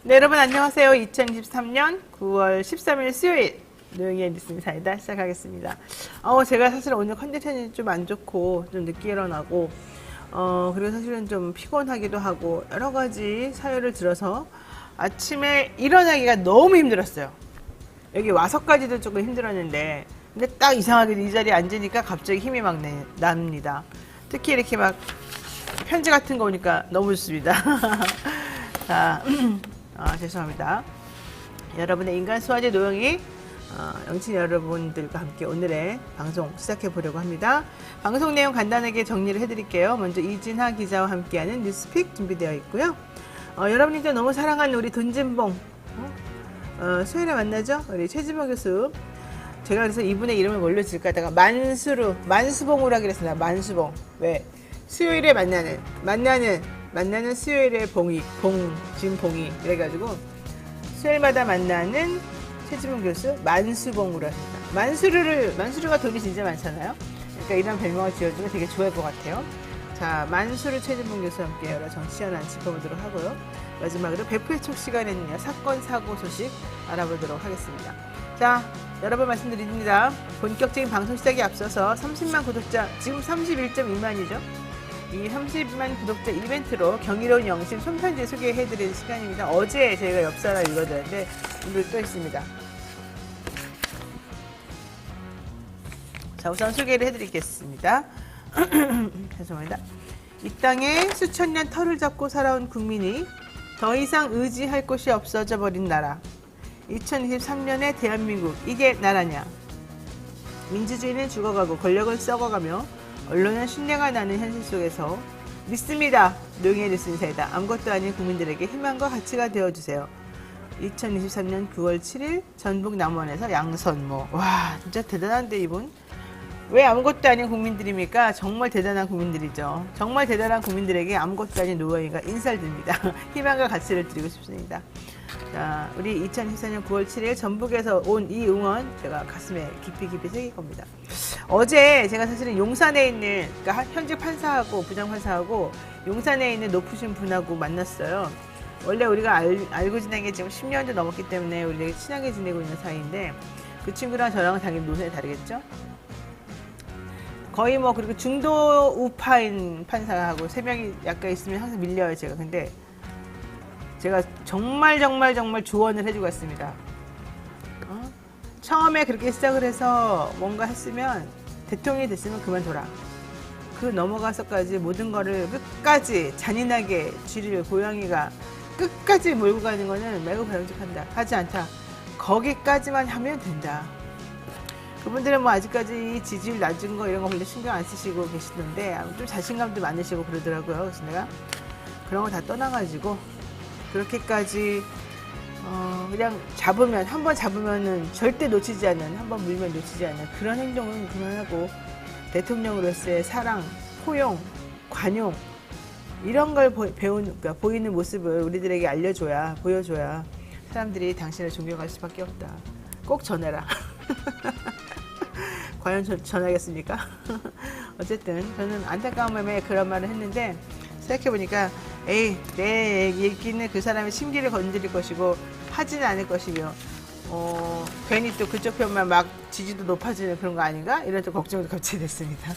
네, 여러분 안녕하세요. 2023년 9월 13일 수요일 노영이의 뉴스인사이다 시작하겠습니다. 제가 사실 오늘 컨디션이 좀 안 좋고 좀 늦게 일어나고 그리고 사실은 좀 피곤하기도 하고 여러 가지 사유를 들어서 아침에 일어나기가 너무 힘들었어요. 여기 와서까지도 조금 힘들었는데 근데 딱 이상하게 이 자리에 앉으니까 갑자기 힘이 막 납니다. 특히 이렇게 막 편지 같은 거 오니까 너무 좋습니다. 자, 죄송합니다. 여러분의 인간 수화제 노영이 영친 여러분들과 함께 오늘의 방송 시작해 보려고 합니다. 방송 내용 간단하게 정리를 해드릴게요. 먼저 이진하 기자와 함께하는 뉴스픽 준비되어 있고요. 여러분이 너무 사랑하는 우리 돈진봉 수요일에 만나죠? 우리 최진봉 교수. 제가 그래서 이분의 이름을 뭘로 지을까 하다가 만수봉으로 하기로 했습니다. 만수봉. 왜? 수요일에 만나는 수요일에 진봉이 그래가지고 수요일마다 만나는 최지봉 교수 만수봉으로 합니다. 만수르가 돈이 진짜 많잖아요. 그러니까 이런 별명을 지어주면 되게 좋아할 것 같아요. 자, 만수르 최지봉 교수와 함께 여러 정치 현안 짚어보도록 하고요. 마지막으로 배프의 촉 시간에는요, 사건 사고 소식 알아보도록 하겠습니다. 자, 여러분 말씀드립니다. 본격적인 방송 시작에 앞서서 30만 구독자, 지금 31.2만이죠. 이 30만 구독자 이벤트로 경이로운 영심 손편지 소개해드릴 시간입니다. 어제 저희가 엽사를 읽어드렸는데 오늘 또 있습니다. 자, 우선 소개를 해드리겠습니다. 죄송합니다. 이 땅에 수천 년 터를 잡고 살아온 국민이 더 이상 의지할 곳이 없어져 버린 나라. 2023년의 대한민국, 이게 나라냐? 민주주의는 죽어가고 권력은 썩어가며 언론은 신뢰가 나는 현실 속에서 믿습니다. 노영의 뉴스인사이다. 아무것도 아닌 국민들에게 희망과 가치가 되어주세요. 2023년 9월 7일 전북 남원에서 양선모. 와, 진짜 대단한데 이분. 왜 아무것도 아닌 국민들입니까? 정말 대단한 국민들이죠. 정말 대단한 국민들에게 아무것도 아닌 노영이가 인사를 드립니다. 희망과 가치를 드리고 싶습니다. 자, 우리 2024년 9월 7일 전북에서 온 이 응원 제가 가슴에 깊이 새길 겁니다. 어제 제가 사실은 용산에 있는, 그러니까 현직 판사하고 부장판사하고 용산에 있는 높으신 분하고 만났어요. 원래 우리가 알고 지낸 게 지금 10년도 넘었기 때문에 우리 되게 친하게 지내고 있는 사이인데 그 친구랑 저랑은 당연히 노선이 다르겠죠? 거의 그리고 중도 우파인 판사하고 3명이 약간 있으면 항상 밀려요, 제가. 근데 제가 정말 조언을 해주고 왔습니다. 처음에 그렇게 시작을 해서 뭔가 했으면 대통령이 됐으면 그만둬라. 그 넘어가서까지 모든 거를 끝까지 잔인하게 쥐를 고양이가 끝까지 몰고 가는 거는 매우 바람직한다. 하지 않다. 거기까지만 하면 된다. 그분들은 아직까지 지지율 낮은 거 이런 거 별로 신경 안 쓰시고 계시던데 좀 자신감도 많으시고 그러더라고요. 그래서 내가 그런 거 다 떠나가지고 그렇게까지 그냥 한번 잡으면은 절대 놓치지 않는, 한번 물면 놓치지 않는 그런 행동은 그만하고 대통령으로서의 사랑, 포용, 관용 이런 걸 보이는 모습을 우리들에게 보여줘야 사람들이 당신을 존경할 수밖에 없다. 꼭 전해라. 과연 전하겠습니까? 어쨌든 저는 안타까운 마음에 그런 말을 했는데 생각해보니까 내 얘기는 그 사람의 심기를 건드릴 것이고 하지는 않을 것이며 괜히 또 그쪽 편만 막 지지도 높아지는 그런 거 아닌가? 이런 또 걱정도 갑자기 됐습니다.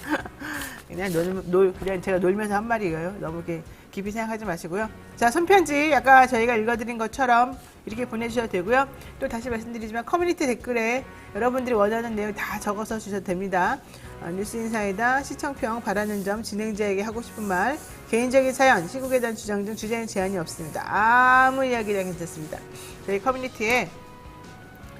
그냥 제가 놀면서 한 말이에요. 너무 이렇게 깊이 생각하지 마시고요. 자, 손편지 아까 저희가 읽어드린 것처럼 이렇게 보내주셔도 되고요. 또 다시 말씀드리지만 커뮤니티 댓글에 여러분들이 원하는 내용 다 적어서 주셔도 됩니다. 뉴스인사이다, 시청평, 바라는 점, 진행자에게 하고 싶은 말, 개인적인 사연, 시국에 대한 주장 등 주제는 제한이 없습니다. 아무 이야기나 괜찮습니다. 저희 커뮤니티에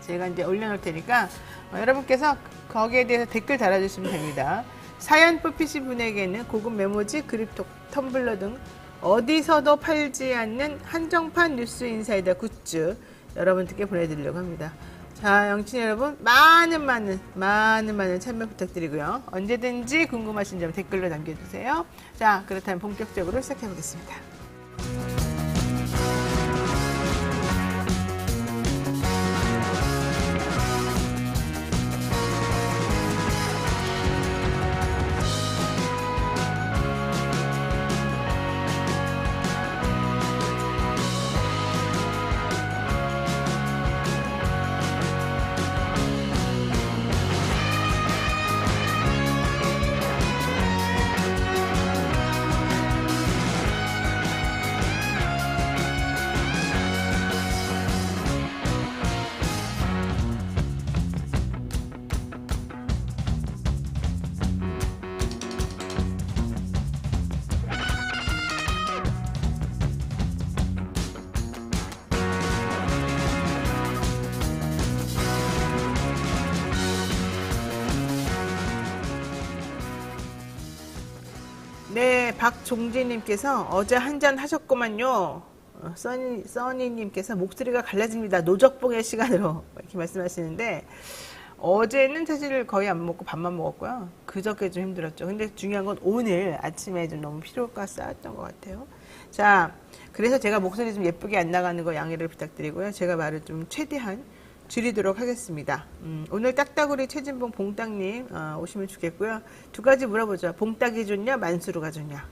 제가 이제 올려놓을 테니까 여러분께서 거기에 대해서 댓글 달아주시면 됩니다. 사연 뽑히신 분에게는 고급 메모지, 그립톡, 텀블러 등 어디서도 팔지 않는 한정판 뉴스인사이다 굿즈 여러분들께 보내드리려고 합니다. 자, 영친 여러분 많은 참여 부탁드리고요. 언제든지 궁금하신 점 댓글로 남겨주세요. 자, 그렇다면 본격적으로 시작해 보겠습니다. 박종진님께서 어제 한잔 하셨구만요. 써니님께서 목소리가 갈라집니다. 노적봉의 시간으로 이렇게 말씀하시는데 어제는 사실 거의 안 먹고 밥만 먹었고요. 그저께 좀 힘들었죠. 근데 중요한 건 오늘 아침에 좀 너무 피로가 쌓였던 것 같아요. 자, 그래서 제가 목소리 좀 예쁘게 안 나가는 거 양해를 부탁드리고요. 제가 말을 좀 최대한 줄이도록 하겠습니다. 오늘 딱따구리 최진봉 봉딱님 오시면 좋겠고요. 두 가지 물어보죠. 봉딱이 좋냐 만수르가 좋냐.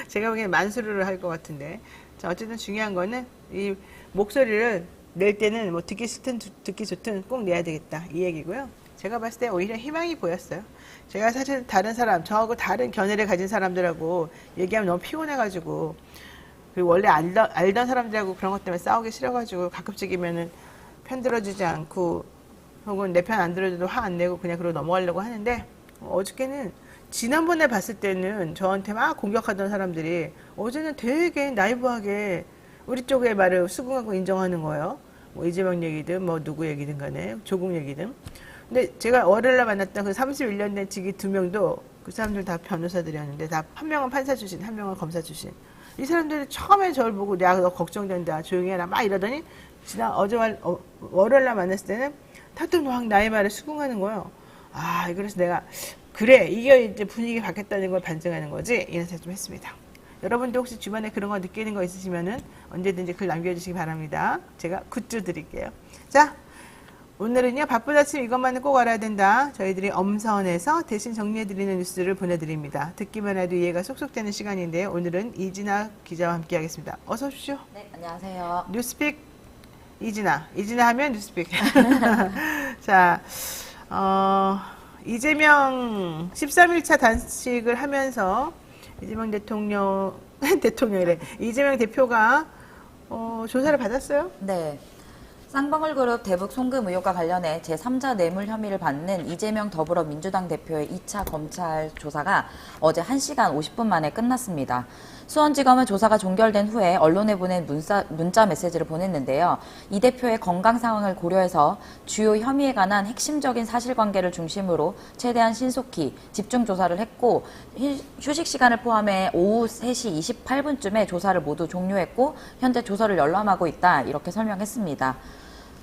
제가 보기엔 만수르를 할 것 같은데. 자, 어쨌든 중요한 거는 이 목소리를 낼 때는 뭐 듣기 싫든 듣기 좋든 꼭 내야 되겠다 이 얘기고요. 제가 봤을 때 오히려 희망이 보였어요. 제가 사실 다른 사람, 저하고 다른 견해를 가진 사람들하고 얘기하면 너무 피곤해가지고, 그리고 원래 알던 사람들하고 그런 것 때문에 싸우기 싫어가지고 가끔씩이면은 편 들어주지 않고 혹은 내 편 안 들어줘도 화 안 내고 그냥 그러고 넘어가려고 하는데, 어저께는 지난번에 봤을 때는 저한테 막 공격하던 사람들이 어제는 되게 나이브하게 우리 쪽의 말을 수긍하고 인정하는 거예요. 뭐 이재명 얘기든 뭐 누구 얘기든 간에 조국 얘기든. 근데 제가 월요일날 만났던 그 31년 된 직위 2명도 그 사람들 다 변호사들이었는데 다 한 명은 판사 출신, 한 명은 검사 출신. 이 사람들이 처음에 저를 보고 야, 너 걱정된다, 조용히 해라 막 이러더니 월요일날 만났을 때는 다들 막 나의 말을 수긍하는 거예요. 아, 그래서 내가 그래, 이게 이제 분위기 바뀌었다는 걸 반증하는 거지 이런 생각 좀 했습니다. 여러분도 혹시 주변에 그런 거 느끼는 거 있으시면은 언제든지 글 남겨주시기 바랍니다. 제가 굿즈 드릴게요. 자, 오늘은요, 바쁜 아침 이것만은 꼭 알아야 된다. 저희들이 엄선해서 대신 정리해드리는 뉴스를 보내드립니다. 듣기만 해도 이해가 쏙쏙 되는 시간인데요. 오늘은 이진아 기자와 함께 하겠습니다. 어서 오십시오. 네, 안녕하세요. 뉴스픽 이진아 하면 뉴스픽. 자, 이재명 13일차 단식을 하면서 이재명 대통령이래. 이재명 대표가 조사를 받았어요? 네. 쌍방울그룹 대북 송금 의혹과 관련해 제3자 뇌물 혐의를 받는 이재명 더불어민주당 대표의 2차 검찰 조사가 어제 1시간 50분 만에 끝났습니다. 수원지검은 조사가 종결된 후에 언론에 보낸 문자 메시지를 보냈는데요. 이 대표의 건강 상황을 고려해서 주요 혐의에 관한 핵심적인 사실관계를 중심으로 최대한 신속히 집중 조사를 했고, 휴식 시간을 포함해 오후 3시 28분쯤에 조사를 모두 종료했고 현재 조사를 열람하고 있다, 이렇게 설명했습니다.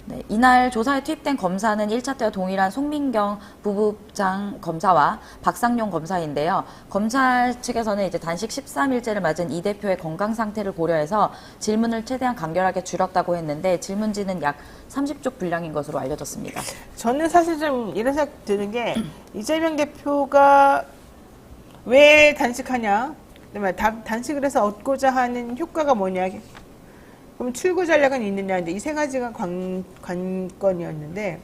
네, 이날 조사에 투입된 검사는 1차 때와 동일한 송민경 부부장 검사와 박상용 검사인데요. 검찰 측에서는 이제 단식 13일째를 맞은 이 대표의 건강 상태를 고려해서 질문을 최대한 간결하게 줄였다고 했는데 질문지는 약 30쪽 분량인 것으로 알려졌습니다. 저는 사실 좀 이런 생각 드는 게 이재명 대표가 왜 단식하냐, 단식을 해서 얻고자 하는 효과가 뭐냐, 그럼 출구 전략은 있느냐인데 이 세 가지가 관건이었는데,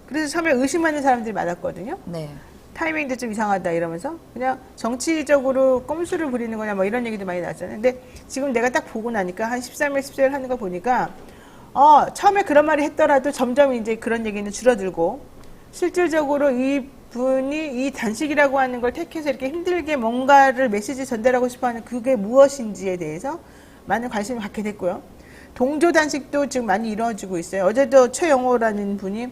그래서 처음에 의심하는 사람들이 많았거든요. 네. 타이밍도 좀 이상하다 이러면서 그냥 정치적으로 꼼수를 부리는 거냐 뭐 이런 얘기도 많이 나왔잖아요. 근데 지금 내가 딱 보고 나니까 한 13일, 14일 하는 거 보니까 처음에 그런 말을 했더라도 점점 이제 그런 얘기는 줄어들고, 실질적으로 이 분이 이 단식이라고 하는 걸 택해서 이렇게 힘들게 뭔가를 메시지 전달하고 싶어 하는 그게 무엇인지에 대해서 많은 관심을 갖게 됐고요. 동조 단식도 지금 많이 이루어지고 있어요. 어제도 최영호라는 분이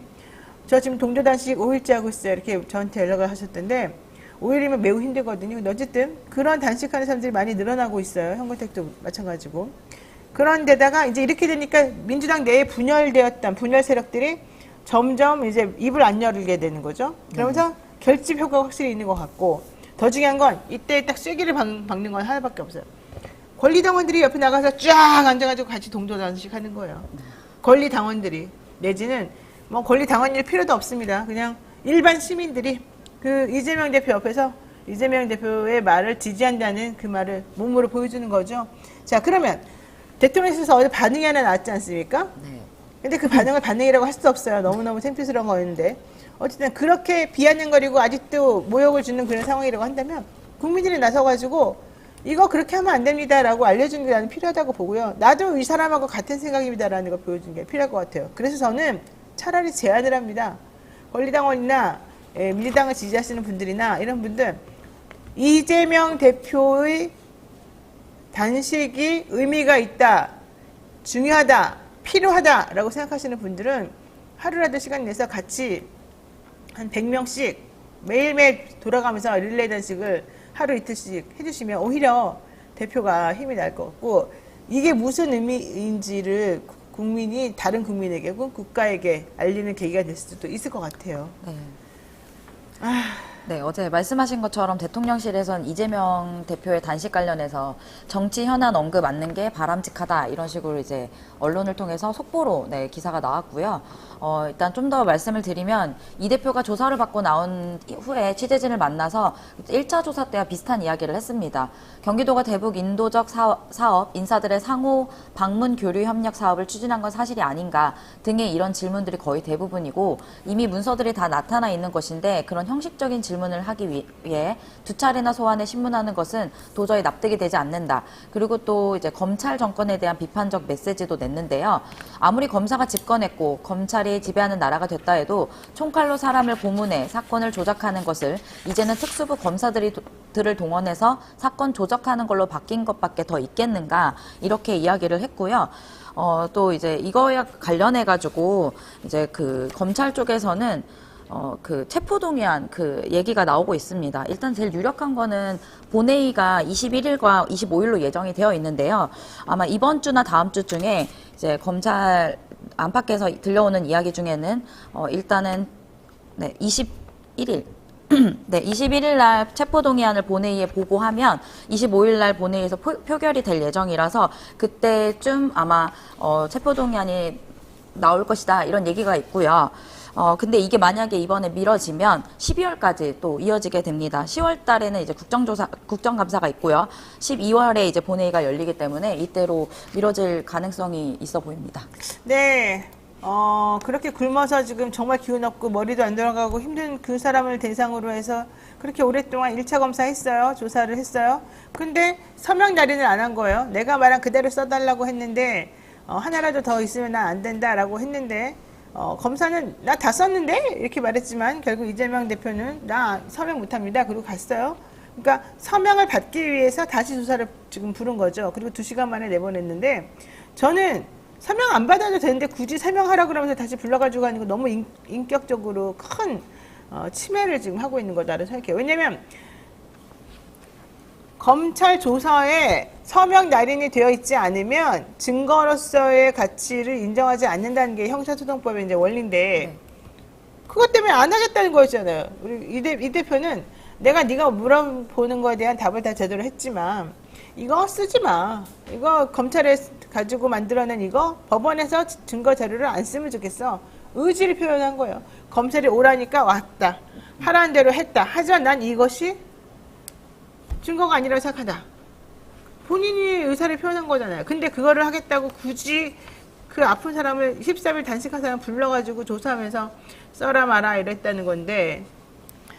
저 지금 동조 단식 5일째 하고 있어요, 이렇게 저한테 연락을 하셨던데 5일이면 매우 힘들거든요. 근데 어쨌든 그런 단식하는 사람들이 많이 늘어나고 있어요. 현근택도 마찬가지고. 그런데다가 이제 이렇게 되니까 민주당 내에 분열되었던 분열 세력들이 점점 이제 입을 안 열게 되는 거죠. 그러면서 결집 효과가 확실히 있는 것 같고, 더 중요한 건 이때 딱 쐐기를 박는 건 하나밖에 없어요. 권리당원들이 옆에 나가서 쫙 앉아가지고 같이 동조단식 하는 거예요. 권리당원들이, 내지는 뭐 권리당원일 필요도 없습니다. 그냥 일반 시민들이 그 이재명 대표 옆에서 이재명 대표의 말을 지지한다는 그 말을 몸으로 보여주는 거죠. 자, 그러면 대통령실에서 어제 반응이 하나 나왔지 않습니까? 네. 근데 그 반응을 반응이라고 할 수 없어요. 너무너무 창피스러운 거였는데. 어쨌든 그렇게 비아냥거리고 아직도 모욕을 주는 그런 상황이라고 한다면 국민들이 나서가지고 이거 그렇게 하면 안 됩니다라고 알려주는 게 나는 필요하다고 보고요. 나도 이 사람하고 같은 생각입니다라는 걸 보여주는 게 필요할 것 같아요. 그래서 저는 차라리 제안을 합니다. 권리당원이나 민주당을 지지하시는 분들이나 이런 분들, 이재명 대표의 단식이 의미가 있다, 중요하다, 필요하다라고 생각하시는 분들은 하루라도 시간 내서 같이 한 100명씩 매일매일 돌아가면서 릴레이 단식을 하루 이틀씩 해주시면 오히려 대표가 힘이 날 것 같고, 이게 무슨 의미인지를 국민이 다른 국민에게 혹은 국가에게 알리는 계기가 될 수도 있을 것 같아요. 네. 아, 네, 어제 말씀하신 것처럼 대통령실에선 이재명 대표의 단식 관련해서 정치 현안 언급 않는 게 바람직하다 이런 식으로 이제 언론을 통해서 속보로 네, 기사가 나왔고요. 일단 좀 더 말씀을 드리면 이 대표가 조사를 받고 나온 후에 취재진을 만나서 1차 조사 때와 비슷한 이야기를 했습니다. 경기도가 대북 인도적 사업, 인사들의 상호 방문 교류 협력 사업을 추진한 건 사실이 아닌가 등의 이런 질문들이 거의 대부분이고 이미 문서들이 다 나타나 있는 것인데 그런 형식적인 질문을 하기 위해 두 차례나 소환해 신문하는 것은 도저히 납득이 되지 않는다. 그리고 또 이제 검찰 정권에 대한 비판적 메시지도 냈는데요. 아무리 검사가 집권했고 검찰이 지배하는 나라가 됐다 해도 총칼로 사람을 고문해 사건을 조작하는 것을 이제는 특수부 검사들을 동원해서 사건 조작하는 걸로 바뀐 것밖에 더 있겠는가 이렇게 이야기를 했고요. 또 이제 이거에 관련해 가지고 이제 그 검찰 쪽에서는 그 체포동의안 그 얘기가 나오고 있습니다. 일단 제일 유력한 거는 본회의가 21일과 25일로 예정이 되어 있는데요. 아마 이번 주나 다음 주 중에 이제 검찰 안팎에서 들려오는 이야기 중에는 일단은 네, 21일 네, 21일 날 체포동의안을 본회의에 보고하면 25일 날 본회의에서 표결이 될 예정이라서 그때쯤 아마 체포동의안이 나올 것이다 이런 얘기가 있고요. 근데 이게 만약에 이번에 미뤄지면 12월까지 또 이어지게 됩니다. 10월 달에는 이제 국정감사가 있고요. 12월에 이제 본회의가 열리기 때문에 이때로 미뤄질 가능성이 있어 보입니다. 네. 그렇게 굶어서 지금 정말 기운 없고 머리도 안 돌아가고 힘든 그 사람을 대상으로 해서 그렇게 오랫동안 1차 검사했어요. 조사를 했어요. 근데 서명 날인을 안 한 거예요. 내가 말한 그대로 써달라고 했는데 하나라도 더 있으면 난 안 된다라고 했는데 검사는 나 다 썼는데 이렇게 말했지만 결국 이재명 대표는 나 서명 못합니다. 그리고 갔어요. 그러니까 서명을 받기 위해서 다시 조사를 지금 부른 거죠. 그리고 2시간 만에 내보냈는데 저는 서명 안 받아도 되는데 굳이 서명하라 그러면서 다시 불러가지고 하는 거 너무 인격적으로 큰 침해를 지금 하고 있는 거다라고 생각해요. 왜냐면 검찰 조사에 서명 날인이 되어 있지 않으면 증거로서의 가치를 인정하지 않는다는 게 형사소송법의 이제 원리인데 그것 때문에 안 하겠다는 거였잖아요. 우리 이 대표는 내가 네가 물어보는 거에 대한 답을 다 제대로 했지만 이거 쓰지 마. 이거 검찰에 가지고 만들어낸 이거 법원에서 증거 자료를 안 쓰면 좋겠어. 의지를 표현한 거예요. 검찰이 오라니까 왔다. 하라는 대로 했다. 하지만 난 이것이 증거가 아니라고 생각한다. 본인이 의사를 표현한 거잖아요. 근데 그거를 하겠다고 굳이 그 아픈 사람을 13일 단식한 사람 불러가지고 조사하면서 써라 마라 이랬다는 건데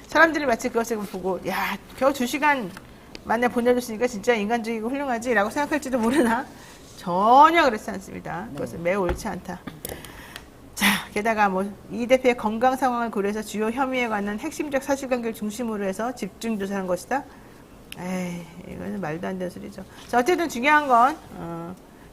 사람들이 마치 그것을 보고 야 겨우 2시간 만에 보내줬으니까 진짜 인간적이고 훌륭하지 라고 생각할지도 모르나 전혀 그렇지 않습니다. 그것은 매우 옳지 않다. 자, 게다가 뭐 이 대표의 건강 상황을 고려해서 주요 혐의에 관한 핵심적 사실관계를 중심으로 해서 집중 조사한 것이다. 에이, 이거는 말도 안 되는 소리죠. 자, 어쨌든 중요한 건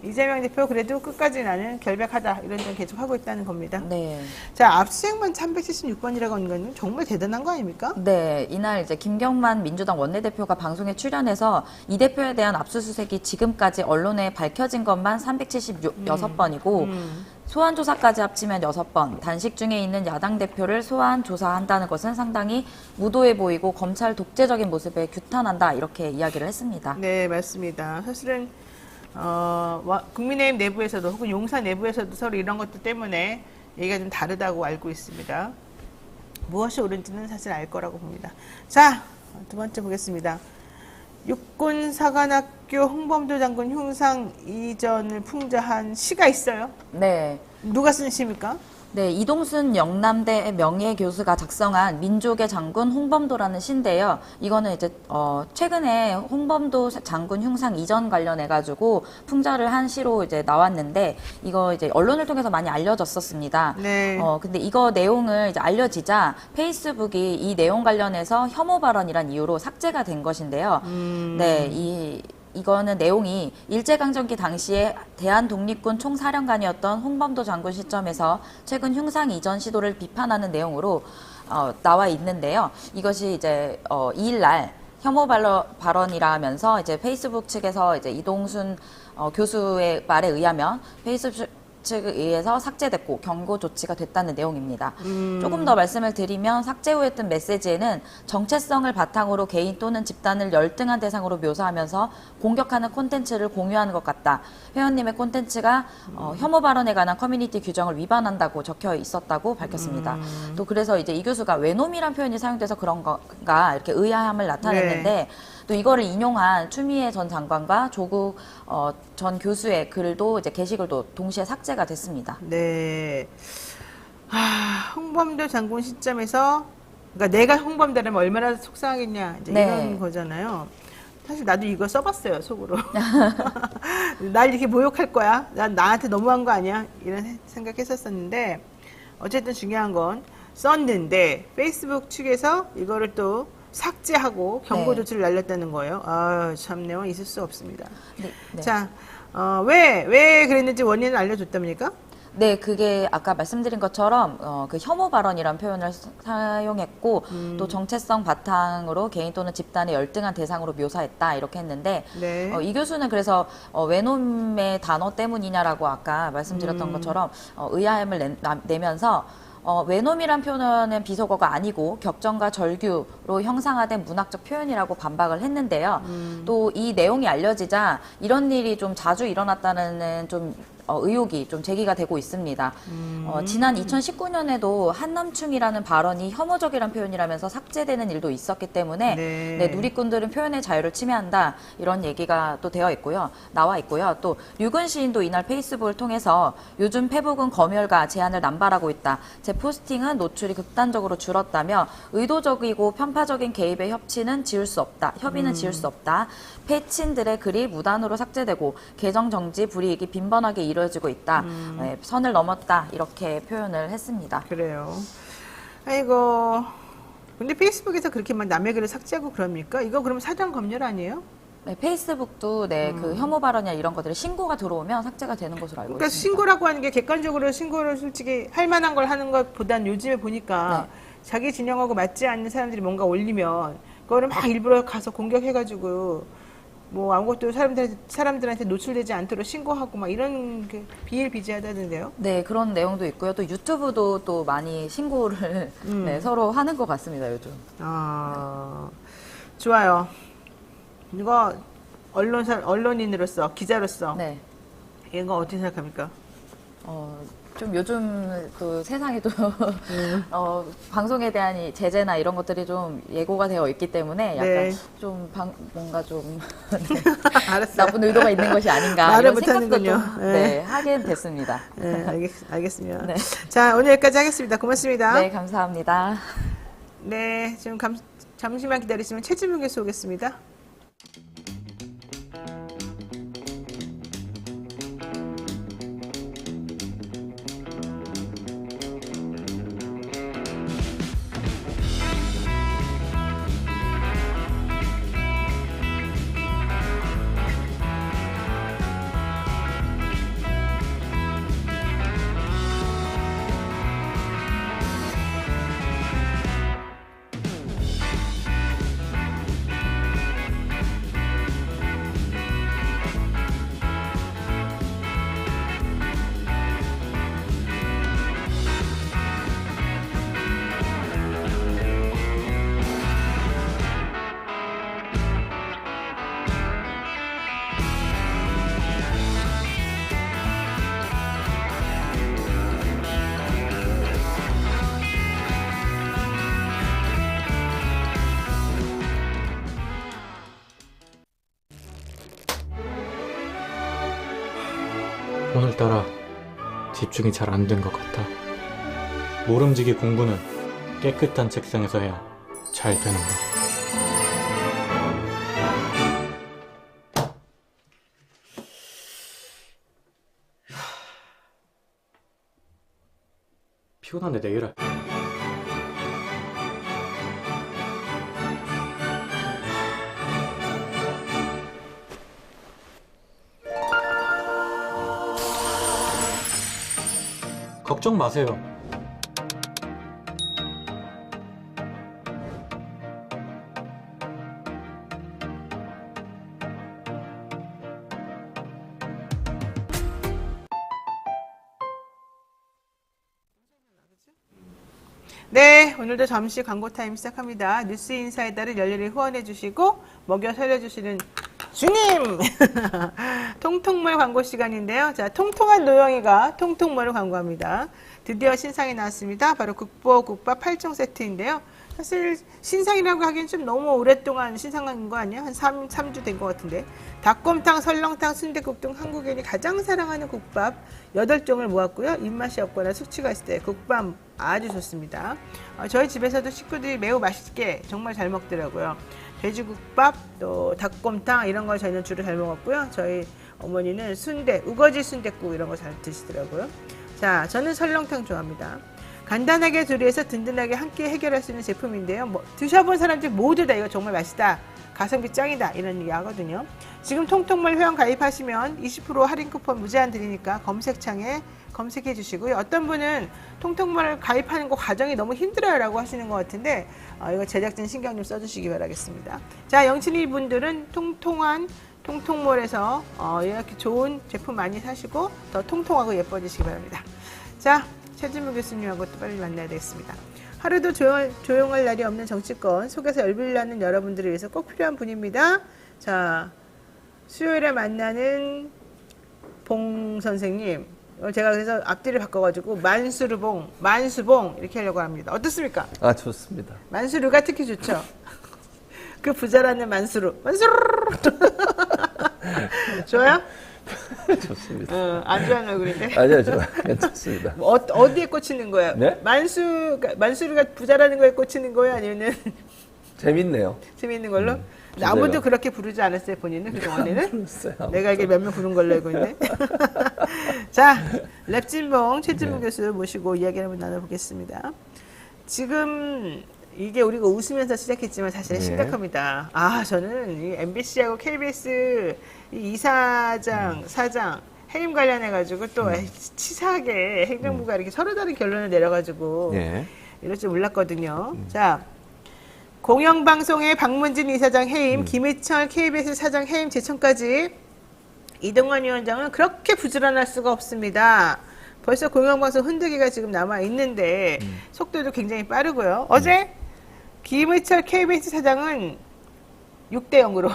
이재명 대표 그래도 끝까지 나는 결백하다 이런 점 계속 하고 있다는 겁니다. 네. 자, 압수수색만 376번이라고 하는 건 정말 대단한 거 아닙니까? 네, 이날 이제 김경만 민주당 원내대표가 방송에 출연해서 이 대표에 대한 압수수색이 지금까지 언론에 밝혀진 것만 376번이고 소환 조사까지 합치면 6번, 단식 중에 있는 야당 대표를 소환 조사한다는 것은 상당히 무도해 보이고 검찰 독재적인 모습에 규탄한다 이렇게 이야기를 했습니다. 네, 맞습니다. 사실은 국민의힘 내부에서도 혹은 용산 내부에서도 서로 이런 것들 때문에 얘기가 좀 다르다고 알고 있습니다. 무엇이 옳은지는 사실 알 거라고 봅니다. 자, 두 번째 보겠습니다. 육군사관학교 홍범도 장군 흉상 이전을 풍자한 시가 있어요. 네. 누가 쓴 시입니까? 네, 이동순 영남대 명예교수가 작성한 민족의 장군 홍범도라는 시인데요. 이거는 이제 최근에 홍범도 장군 흉상 이전 관련해 가지고 풍자를 한 시로 이제 나왔는데 이거 이제 언론을 통해서 많이 알려졌었습니다. 네. 근데 이거 내용을 이제 알려지자 페이스북이 이 내용 관련해서 혐오 발언이란 이유로 삭제가 된 것인데요. 네, 이거는 내용이 일제강점기 당시에 대한독립군 총사령관이었던 홍범도 장군 시점에서 최근 흉상 이전 시도를 비판하는 내용으로 나와 있는데요. 이것이 이제 2일날 혐오 발언이라면서 이제 페이스북 측에서 이제 이동순 교수의 말에 의하면 페이스북 측에 의해서 삭제됐고 경고 조치가 됐다는 내용입니다. 조금 더 말씀을 드리면 삭제 후에 뜬 메시지에는 정체성을 바탕으로 개인 또는 집단을 열등한 대상으로 묘사하면서 공격하는 콘텐츠를 공유하는 것 같다. 회원님의 콘텐츠가 혐오 발언에 관한 커뮤니티 규정을 위반한다고 적혀 있었다고 밝혔습니다. 또 그래서 이제 이 교수가 외놈이란 표현이 사용돼서 그런 건가 이렇게 의아함을 나타냈는데 네. 또 이거를 인용한 추미애 전 장관과 조국 전 교수의 글도 이제 게시글도 동시에 삭제가 됐습니다. 네. 홍범도 장군 시점에서, 그러니까 내가 홍범도라면 얼마나 속상하겠냐, 이제 네. 이런 거잖아요. 사실 나도 이거 써봤어요, 속으로. 날 이렇게 모욕할 거야? 난 나한테 너무한 거 아니야? 이런 생각했었었는데, 어쨌든 중요한 건 썼는데, 페이스북 측에서 이거를 또 삭제하고 경고 네. 조치를 날렸다는 거예요. 아, 참, 내용 있을 수 없습니다. 네, 네. 자, 왜 그랬는지 원인을 알려줬답니까? 네, 그게 아까 말씀드린 것처럼 그 혐오 발언이라는 표현을 사용했고 또 정체성 바탕으로 개인 또는 집단의 열등한 대상으로 묘사했다 이렇게 했는데 네. 이 교수는 그래서 외놈의 단어 때문이냐라고 아까 말씀드렸던 것처럼 의아함을 내면서 외놈이란 표현은 비속어가 아니고 격정과 절규로 형상화된 문학적 표현이라고 반박을 했는데요. 또 이 내용이 알려지자 이런 일이 좀 자주 일어났다는 좀 의혹이 좀 제기가 되고 있습니다. 지난 2019년에도 한남충이라는 발언이 혐오적이라는 표현이라면서 삭제되는 일도 있었기 때문에 네. 네, 누리꾼들은 표현의 자유를 침해한다 이런 얘기가 또 나와 있고요. 또 류근 시인도 이날 페이스북을 통해서 요즘 페북은 검열과 제한을 남발하고 있다. 제 포스팅은 노출이 극단적으로 줄었다며 의도적이고 편파적인 개입의 협치는 지울 수 없다. 협의는 지울 수 없다. 패친들의 글이 무단으로 삭제되고 계정 정지 불이익이 빈번하게 이루어지고 있다. 네, 선을 넘었다. 이렇게 표현을 했습니다. 그래요. 아이고. 근데 페이스북에서 그렇게 막 남의 글을 삭제하고 그럽니까? 이거 그럼 사전 검열 아니에요? 네, 페이스북도 그 혐오 발언이나 이런 것들이 신고가 들어오면 삭제가 되는 것으로 알고 그러니까 있습니다. 신고라고 하는 게 객관적으로 신고를 솔직히 할 만한 걸 하는 것보단 요즘에 보니까 자기 진영하고 맞지 않는 사람들이 뭔가 올리면 그거를 막 일부러 가서 공격해가지고 뭐 아무것도 사람들한테 노출되지 않도록 신고하고 막 이런 게 비일비재하다던데요. 네, 그런 내용도 있고요. 또 유튜브도 또 많이 신고를 네, 서로 하는 것 같습니다, 요즘. 좋아요. 이거 언론인으로서 기자로서 네. 이거 어떻게 생각합니까? 좀 요즘 또 세상에 또 방송에 대한 이 제재나 이런 것들이 좀 예고가 되어 있기 때문에 약간 네. 좀 뭔가 좀 알았어요. 나쁜 의도가 있는 것이 아닌가 말을 이런 생각도 못하는군요. 좀 네, 하게 됐습니다. 네, 알겠습니다. 네. 자, 오늘 여기까지 하겠습니다. 고맙습니다. 네, 감사합니다. 네, 지금 잠시만 기다리시면 최지문 교수 오겠습니다. 오늘따라 집중이 잘 안 된 것 같아. 모름지기 공부는 깨끗한 책상에서 해야 잘 되는 거. 피곤한데 내일 할. 걱정 마세요. 네, 오늘도 잠시 광고 타임 시작합니다. 뉴스 인사이다를 열렬히 후원해 주시고 먹여 살려주시는 주님! 통통몰 광고 시간인데요. 자, 통통한 노영이가 통통몰을 광고합니다. 드디어 신상이 나왔습니다. 바로 국밥 8종 세트인데요. 사실 신상이라고 하기엔 좀 너무 오랫동안 신상한 거 아니야? 한 3주 된 것 같은데. 닭곰탕, 설렁탕, 순댓국 등 한국인이 가장 사랑하는 국밥 8종을 모았고요. 입맛이 없거나 숙취가 있을 때 국밥 아주 좋습니다. 저희 집에서도 식구들이 매우 맛있게 정말 잘 먹더라고요. 돼지국밥, 또 닭곰탕 이런 거 저희는 주로 잘 먹었고요. 저희 어머니는 우거지 순댓국 이런 거 잘 드시더라고요. 자, 저는 설렁탕 좋아합니다. 간단하게 조리해서 든든하게 함께 해결할 수 있는 제품인데요. 드셔본 사람들 모두 다 이거 정말 맛있다, 가성비 짱이다 이런 얘기 하거든요. 지금 통통몰 회원 가입하시면 20% 할인 쿠폰 무제한 드리니까 검색창에 검색해 주시고요. 어떤 분은 통통몰 가입하는 거 과정이 너무 힘들어요 라고 하시는 것 같은데 이거 제작진 신경 좀 써주시기 바라겠습니다. 자, 영친이 분들은 통통몰에서 이렇게 좋은 제품 많이 사시고 더 통통하고 예뻐지시기 바랍니다. 자, 최진무 교수님하고 또 빨리 만나야 되겠습니다. 하루도 조용할 날이 없는 정치권 속에서 열불나는 여러분들을 위해서 꼭 필요한 분입니다. 자, 수요일에 만나는 봉 선생님, 제가 그래서 앞뒤를 바꿔가지고 만수봉 이렇게 하려고 합니다. 어떻습니까? 아, 좋습니다. 만수르가 특히 좋죠. 그 부자라는 만수르 좋아요? 좋습니다. 안 좋아하는 얼굴인데. 아니요, 괜찮습니다. 어디에 꽂히는 거야? 네? 만수르가 부자라는 거에 꽂히는 거야? 아니면은 재밌네요. 재미있는 걸로? 주제가. 아무도 그렇게 부르지 않았어요, 본인은 그동안에는? 들었어요. 내가 이게 몇 명 부른 걸로 알고 있네. 자, 랩진봉 최진봉 교수 모시고 이야기 한번 나눠보겠습니다. 지금 이게 우리가 웃으면서 시작했지만 사실은 네. 심각합니다. 저는 이 MBC하고 KBS 이 이사장, 사장 해임 관련해가지고 또 치사하게 행정부가 이렇게 서로 다른 결론을 내려가지고 네. 이럴 줄 몰랐거든요. 자, 공영방송의 박문진 이사장 해임, 김희철 KBS 사장 해임 제청까지 이동관 위원장은 그렇게 부지런할 수가 없습니다. 벌써 공영방송 흔들기가 지금 남아있는데 속도도 굉장히 빠르고요. 어제 김희철 KBS 사장은 6대0으로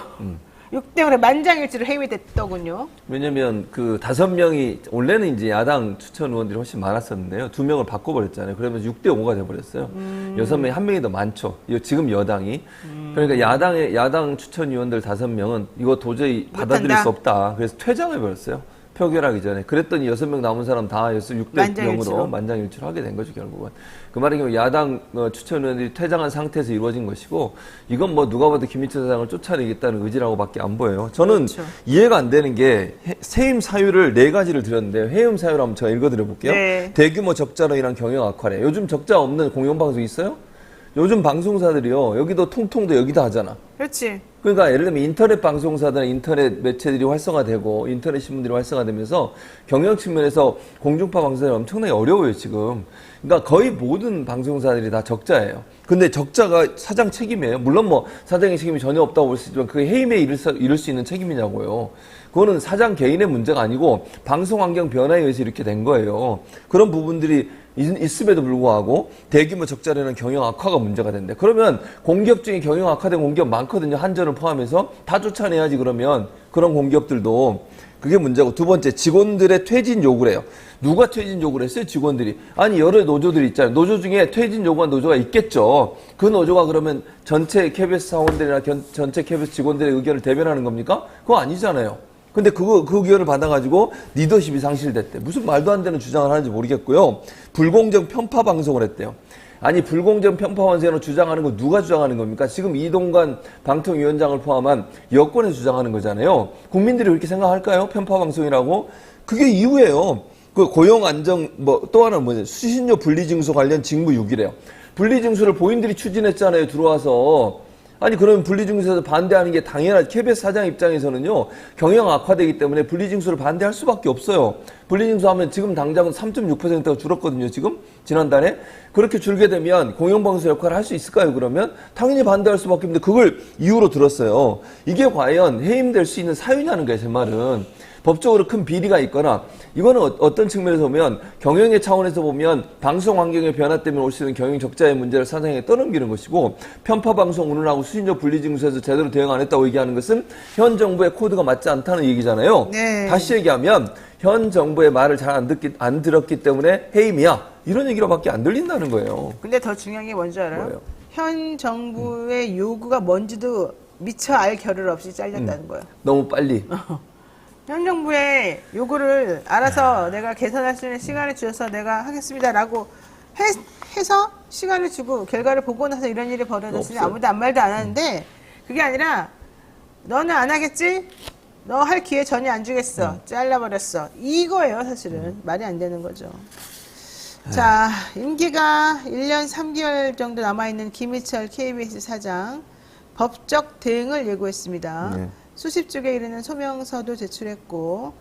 6대0으로 만장일치로 해임이 됐더군요. 왜냐면 그 5명이 원래는 이제 야당 추천 의원들이 훨씬 많았었는데요. 2명을 바꿔버렸잖아요. 그러면서 6대5가 돼버렸어요. 6명이 1명이 더 많죠. 지금 여당이. 그러니까 야당 추천 의원들 5명은 이거 도저히 받아들일 못한다. 수 없다. 그래서 퇴장해버렸어요. 표결하기 전에. 그랬더니 6명 남은 사람 다 6대0으로 만장일치로 하게 된 거죠, 결국은. 그 말인 경우 야당 추천 의원들이 퇴장한 상태에서 이루어진 것이고, 이건 뭐 누가 봐도 김희철 사장을 쫓아내겠다는 의지라고밖에 안 보여요. 저는 그렇죠. 이해가 안 되는 게 세임 사유를 4가지를 드렸는데요. 해임 사유를 한번 제가 읽어드려 볼게요. 네. 대규모 적자로 인한 경영 악화래. 요즘 적자 없는 공영방송 있어요? 요즘 방송사들이요. 여기도 통통도 여기다 하잖아. 그렇지. 그러니까 예를 들면 인터넷 방송사들, 인터넷 매체들이 활성화되고 인터넷 신문들이 활성화되면서 경영 측면에서 공중파 방송사들이 엄청나게 어려워요, 지금. 그러니까 거의 모든 방송사들이 다 적자예요. 근데 적자가 사장 책임이에요. 물론 뭐 사장의 책임이 전혀 없다고 볼 수 있지만 그게 해임에 이를 수 있는 책임이냐고요. 그거는 사장 개인의 문제가 아니고 방송 환경 변화에 의해서 이렇게 된 거예요. 그런 부분들이 있음에도 불구하고 대규모 적자라는 경영 악화가 문제가 된대. 그러면 공기업 중에 경영 악화된 공기업 많거든요. 한전을 포함해서 다 쫓아내야지. 그러면 그런 공기업들도 그게 문제고, 두 번째 직원들의 퇴진 요구를 해요. 누가 퇴진 요구를 했어요? 직원들이. 아니 여러 노조들이 있잖아요. 노조 중에 퇴진 요구한 노조가 있겠죠. 그 노조가 그러면 전체 KBS 사원들이나 전체 KBS 직원들의 의견을 대변하는 겁니까? 그거 아니잖아요. 근데 그 의견을 받아가지고 리더십이 상실됐대. 무슨 말도 안 되는 주장을 하는지 모르겠고요. 불공정 편파 방송을 했대요. 아니 불공정 편파 방송을 주장하는 거 누가 주장하는 겁니까? 지금 이동관 방통위원장을 포함한 여권에서 주장하는 거잖아요. 국민들이 그렇게 생각할까요? 편파 방송이라고? 그게 이유예요. 그 고용 안정 또 하나는 뭐냐? 수신료 분리징수 관련 직무 6이래요. 분리징수를 본인들이 추진했잖아요. 들어와서. 아니 그러면 분리징수에서 반대하는 게 당연하지. KBS 사장 입장에서는요. 경영 악화되기 때문에 분리징수를 반대할 수밖에 없어요. 분리징수하면 지금 당장은 3.6%가 줄었거든요. 지금 지난달에. 그렇게 줄게 되면 공영방송 역할을 할 수 있을까요? 그러면 당연히 반대할 수밖에 없는데 그걸 이유로 들었어요. 이게 과연 해임될 수 있는 사유냐는 거예요. 제 말은. 법적으로 큰 비리가 있거나 이거는 어떤 측면에서 보면 경영의 차원에서 보면 방송 환경의 변화 때문에 올 수 있는 경영 적자의 문제를 사장에게 떠넘기는 것이고 편파 방송 운운하고 수신료 분리 징수에서 제대로 대응 안 했다고 얘기하는 것은 현 정부의 코드가 맞지 않다는 얘기잖아요. 네. 다시 얘기하면 현 정부의 말을 잘 안 들었기 때문에 해임이야. 이런 얘기로밖에 안 들린다는 거예요. 근데 더 중요한 게 뭔지 알아요? 뭐예요? 현 정부의 요구가 뭔지도 미처 알 겨를 없이 잘렸다는 거예요. 너무 빨리. 현 정부의 요구를 알아서 내가 개선할 수 있는 시간을 주어서 내가 하겠습니다라고 해서 시간을 주고 결과를 보고 나서 이런 일이 벌어졌으니 없어요. 아무도 아무 말도 안 하는데 그게 아니라 너는 안 하겠지? 너 할 기회 전혀 안 주겠어. 잘라버렸어. 이거예요, 사실은. 말이 안 되는 거죠. 자, 임기가 1년 3개월 정도 남아있는 김희철 KBS 사장 법적 대응을 예고했습니다. 네. 수십 쪽에 이르는 소명서도 제출했고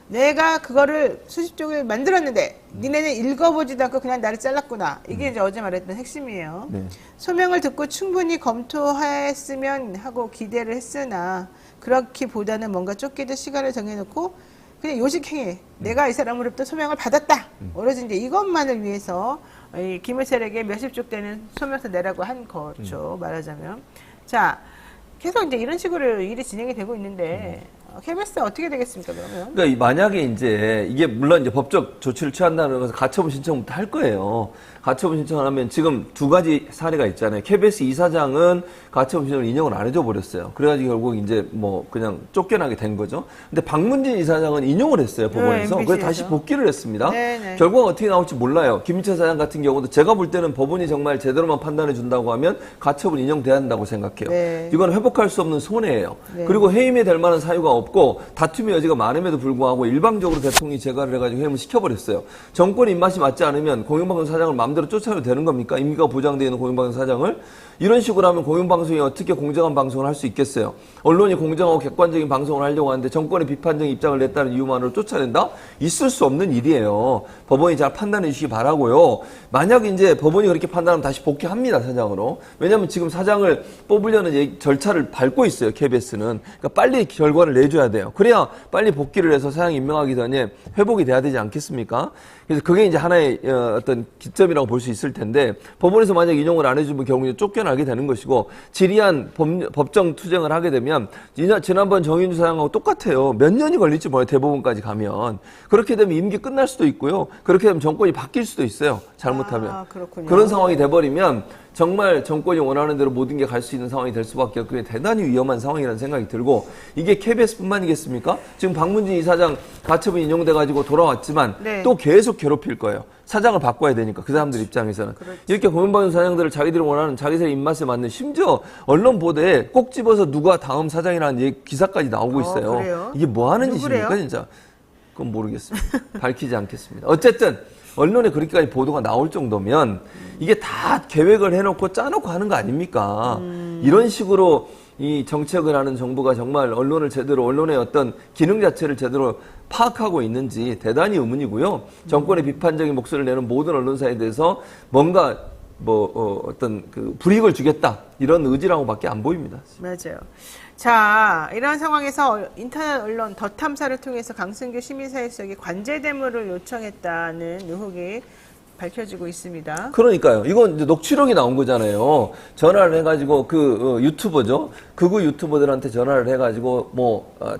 내가 그거를 수십 쪽을 만들었는데 니네는 읽어보지도 않고 그냥 나를 잘랐구나. 이게 이제 어제 말했던 핵심이에요. 네. 소명을 듣고 충분히 검토했으면 하고 기대를 했으나 그렇기보다는 뭔가 쫓기듯 시간을 정해놓고 그냥 요식행위. 내가 이 사람으로부터 소명을 받았다. 오로지 이제 이것만을 위해서 이 김일철에게 몇십 쪽 되는 소명서 내라고 한 거죠. 말하자면. 자, 계속 이제 이런 식으로 일이 진행이 되고 있는데 KBS 어떻게 되겠습니까, 그러면? 그러니까 만약에 이제 이게 물론 이제 법적 조치를 취한다는 것은 가처분 신청부터 할 거예요. 가처분 신청을 하면 지금 두 가지 사례가 있잖아요. KBS 이사장은 가처분 신청을 인용을 안 해줘 버렸어요. 그래가지고 결국 이제 뭐 그냥 쫓겨나게 된 거죠. 근데 박문진 이사장은 인용을 했어요, 법원에서. MBC 에서. 그래서 다시 복귀를 했습니다. 네네. 결과가 어떻게 나올지 몰라요. 김희철 사장 같은 경우도 제가 볼 때는 법원이 정말 제대로만 판단해 준다고 하면 가처분 인용돼야 한다고 생각해요. 네. 이건 회복할 수 없는 손해예요. 네. 그리고 해임이 될 만한 사유가 없고 다툼의 여지가 많음에도 불구하고 일방적으로 대통령이 재가를 해가지고 해임을 시켜버렸어요. 정권의 입맛이 맞지 않으면 공영방송 사장을 마음대로 쫓아내도 되는 겁니까? 임기가 보장되어 있는 공영방송 사장을? 이런 식으로 하면 공영방송이 어떻게 공정한 방송을 할 수 있겠어요? 언론이 공정하고 객관적인 방송을 하려고 하는데 정권의 비판적인 입장을 냈다는 이유만으로 쫓아낸다? 있을 수 없는 일이에요. 법원이 잘 판단해 주시기 바라고요. 만약 이제 법원이 그렇게 판단하면 다시 복귀합니다, 사장으로. 왜냐하면 지금 사장을 뽑으려는 절차를 밟고 있어요, KBS는. 그러니까 빨리 결과를 내줘야 돼요. 그래야 빨리 복귀를 해서 사장 임명하기 전에 회복이 돼야 되지 않겠습니까? 그래서 그게 이제 하나의 어떤 기점이라고 볼 수 있을 텐데 법원에서 만약 인용을 안 해주면 결국 쫓겨나게 되는 것이고 지리한 법정 투쟁을 하게 되면 지난번 정윤주 사장하고 똑같아요. 몇 년이 걸릴지 몰라요. 대법원까지 가면. 그렇게 되면 임기 끝날 수도 있고요. 그렇게 되면 정권이 바뀔 수도 있어요. 잘못하면. 아, 그렇군요. 그런 상황이 돼버리면 정말 정권이 원하는 대로 모든 게 갈 수 있는 상황이 될 수밖에 없고 대단히 위험한 상황이라는 생각이 들고 이게 KBS뿐만이겠습니까? 지금 박문진 이사장 가처분 인용돼가지고 돌아왔지만 네. 또 계속 괴롭힐 거예요. 사장을 바꿔야 되니까 그 사람들 입장에서는. 그렇지. 이렇게 공영방송 사장들을 자기들이 원하는 자기들의 입맛에 맞는 심지어 언론 보도에 꼭 집어서 누가 다음 사장이라는 기사까지 나오고 있어요. 그래요? 이게 뭐 하는 누구래요? 짓입니까 진짜. 그건 모르겠습니다. 밝히지 않겠습니다. 어쨌든 언론에 그렇게까지 보도가 나올 정도면 이게 다 계획을 해놓고 짜놓고 하는 거 아닙니까? 이런 식으로 이 정책을 하는 정부가 정말 언론을 제대로 언론의 어떤 기능 자체를 제대로 파악하고 있는지 대단히 의문이고요. 정권의 비판적인 목소리를 내는 모든 언론사에 대해서 뭔가 어떤 그 불이익을 주겠다 이런 의지라고밖에 안 보입니다. 맞아요. 자, 이런 상황에서 인터넷 언론 더 탐사를 통해서 강승규 시민사회수석이 관제 대물을 요청했다는 의혹이 밝혀지고 있습니다. 그러니까요. 이건 이제 녹취록이 나온 거잖아요. 전화를 해가지고 유튜버죠. 극우 유튜버들한테 전화를 해가지고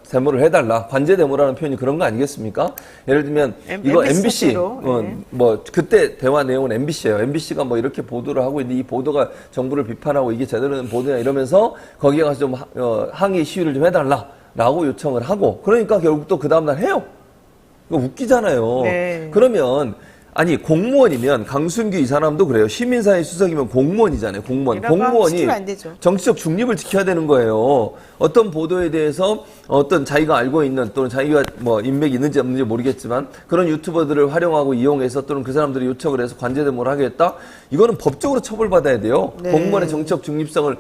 데모를 해달라. 관제 데모라는 표현이 그런 거 아니겠습니까? 예를 들면 이거 MBC 네. 그때 대화 내용은 MBC예요. MBC가 이렇게 보도를 하고 있는데 이 보도가 정부를 비판하고 이게 제대로 된 보도냐 이러면서 거기에 가서 좀 항의 시위를 좀 해달라라고 요청을 하고 그러니까 결국 또 그 다음날 해요. 이거 웃기잖아요. 네. 그러면 아니 공무원이면 강순규 이 사람도 그래요. 시민사회 수석이면 공무원이잖아요. 공무원. 공무원이 시키면 안 되죠. 정치적 중립을 지켜야 되는 거예요. 어떤 보도에 대해서 어떤 자기가 알고 있는 또는 자기가 인맥이 있는지 없는지 모르겠지만 그런 유튜버들을 활용하고 이용해서 또는 그 사람들이 요청을 해서 관제 데모를 하겠다. 이거는 법적으로 처벌받아야 돼요. 네. 공무원의 정치적 중립성을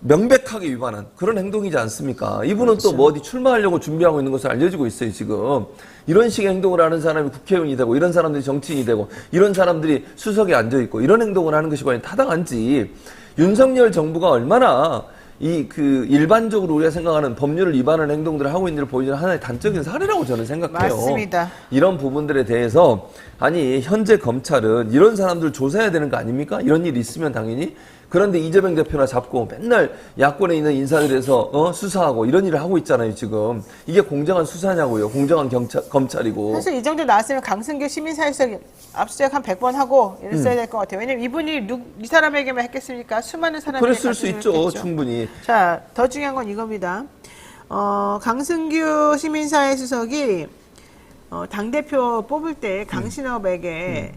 명백하게 위반한 그런 행동이지 않습니까? 이분은 그렇죠. 또 어디 출마하려고 준비하고 있는 것을 알려지고 있어요, 지금. 이런 식의 행동을 하는 사람이 국회의원이 되고, 이런 사람들이 정치인이 되고, 이런 사람들이 수석에 앉아있고, 이런 행동을 하는 것이 과연 타당한지, 윤석열 정부가 얼마나 일반적으로 우리가 생각하는 법률을 위반하는 행동들을 하고 있는 걸 보여주는 하나의 단적인 사례라고 저는 생각해요. 맞습니다. 이런 부분들에 대해서 아니 현재 검찰은 이런 사람들 조사해야 되는 거 아닙니까? 이런 일이 있으면 당연히. 그런데 이재명 대표나 잡고 맨날 야권에 있는 인사들에서 수사하고 이런 일을 하고 있잖아요, 지금. 이게 공정한 수사냐고요. 공정한 검찰이고. 사실 이 정도 나왔으면 강승규 시민사회적 압수수색 한 100번 하고 이랬어야 될 것 같아요. 왜냐면 이분이 이 사람에게만 했겠습니까? 수많은 사람에게 그랬을 수 있죠, 했겠죠. 충분히. 자, 더 중요한 건 이겁니다. 강승규 시민사회 수석이 당대표 뽑을 때 강신업에게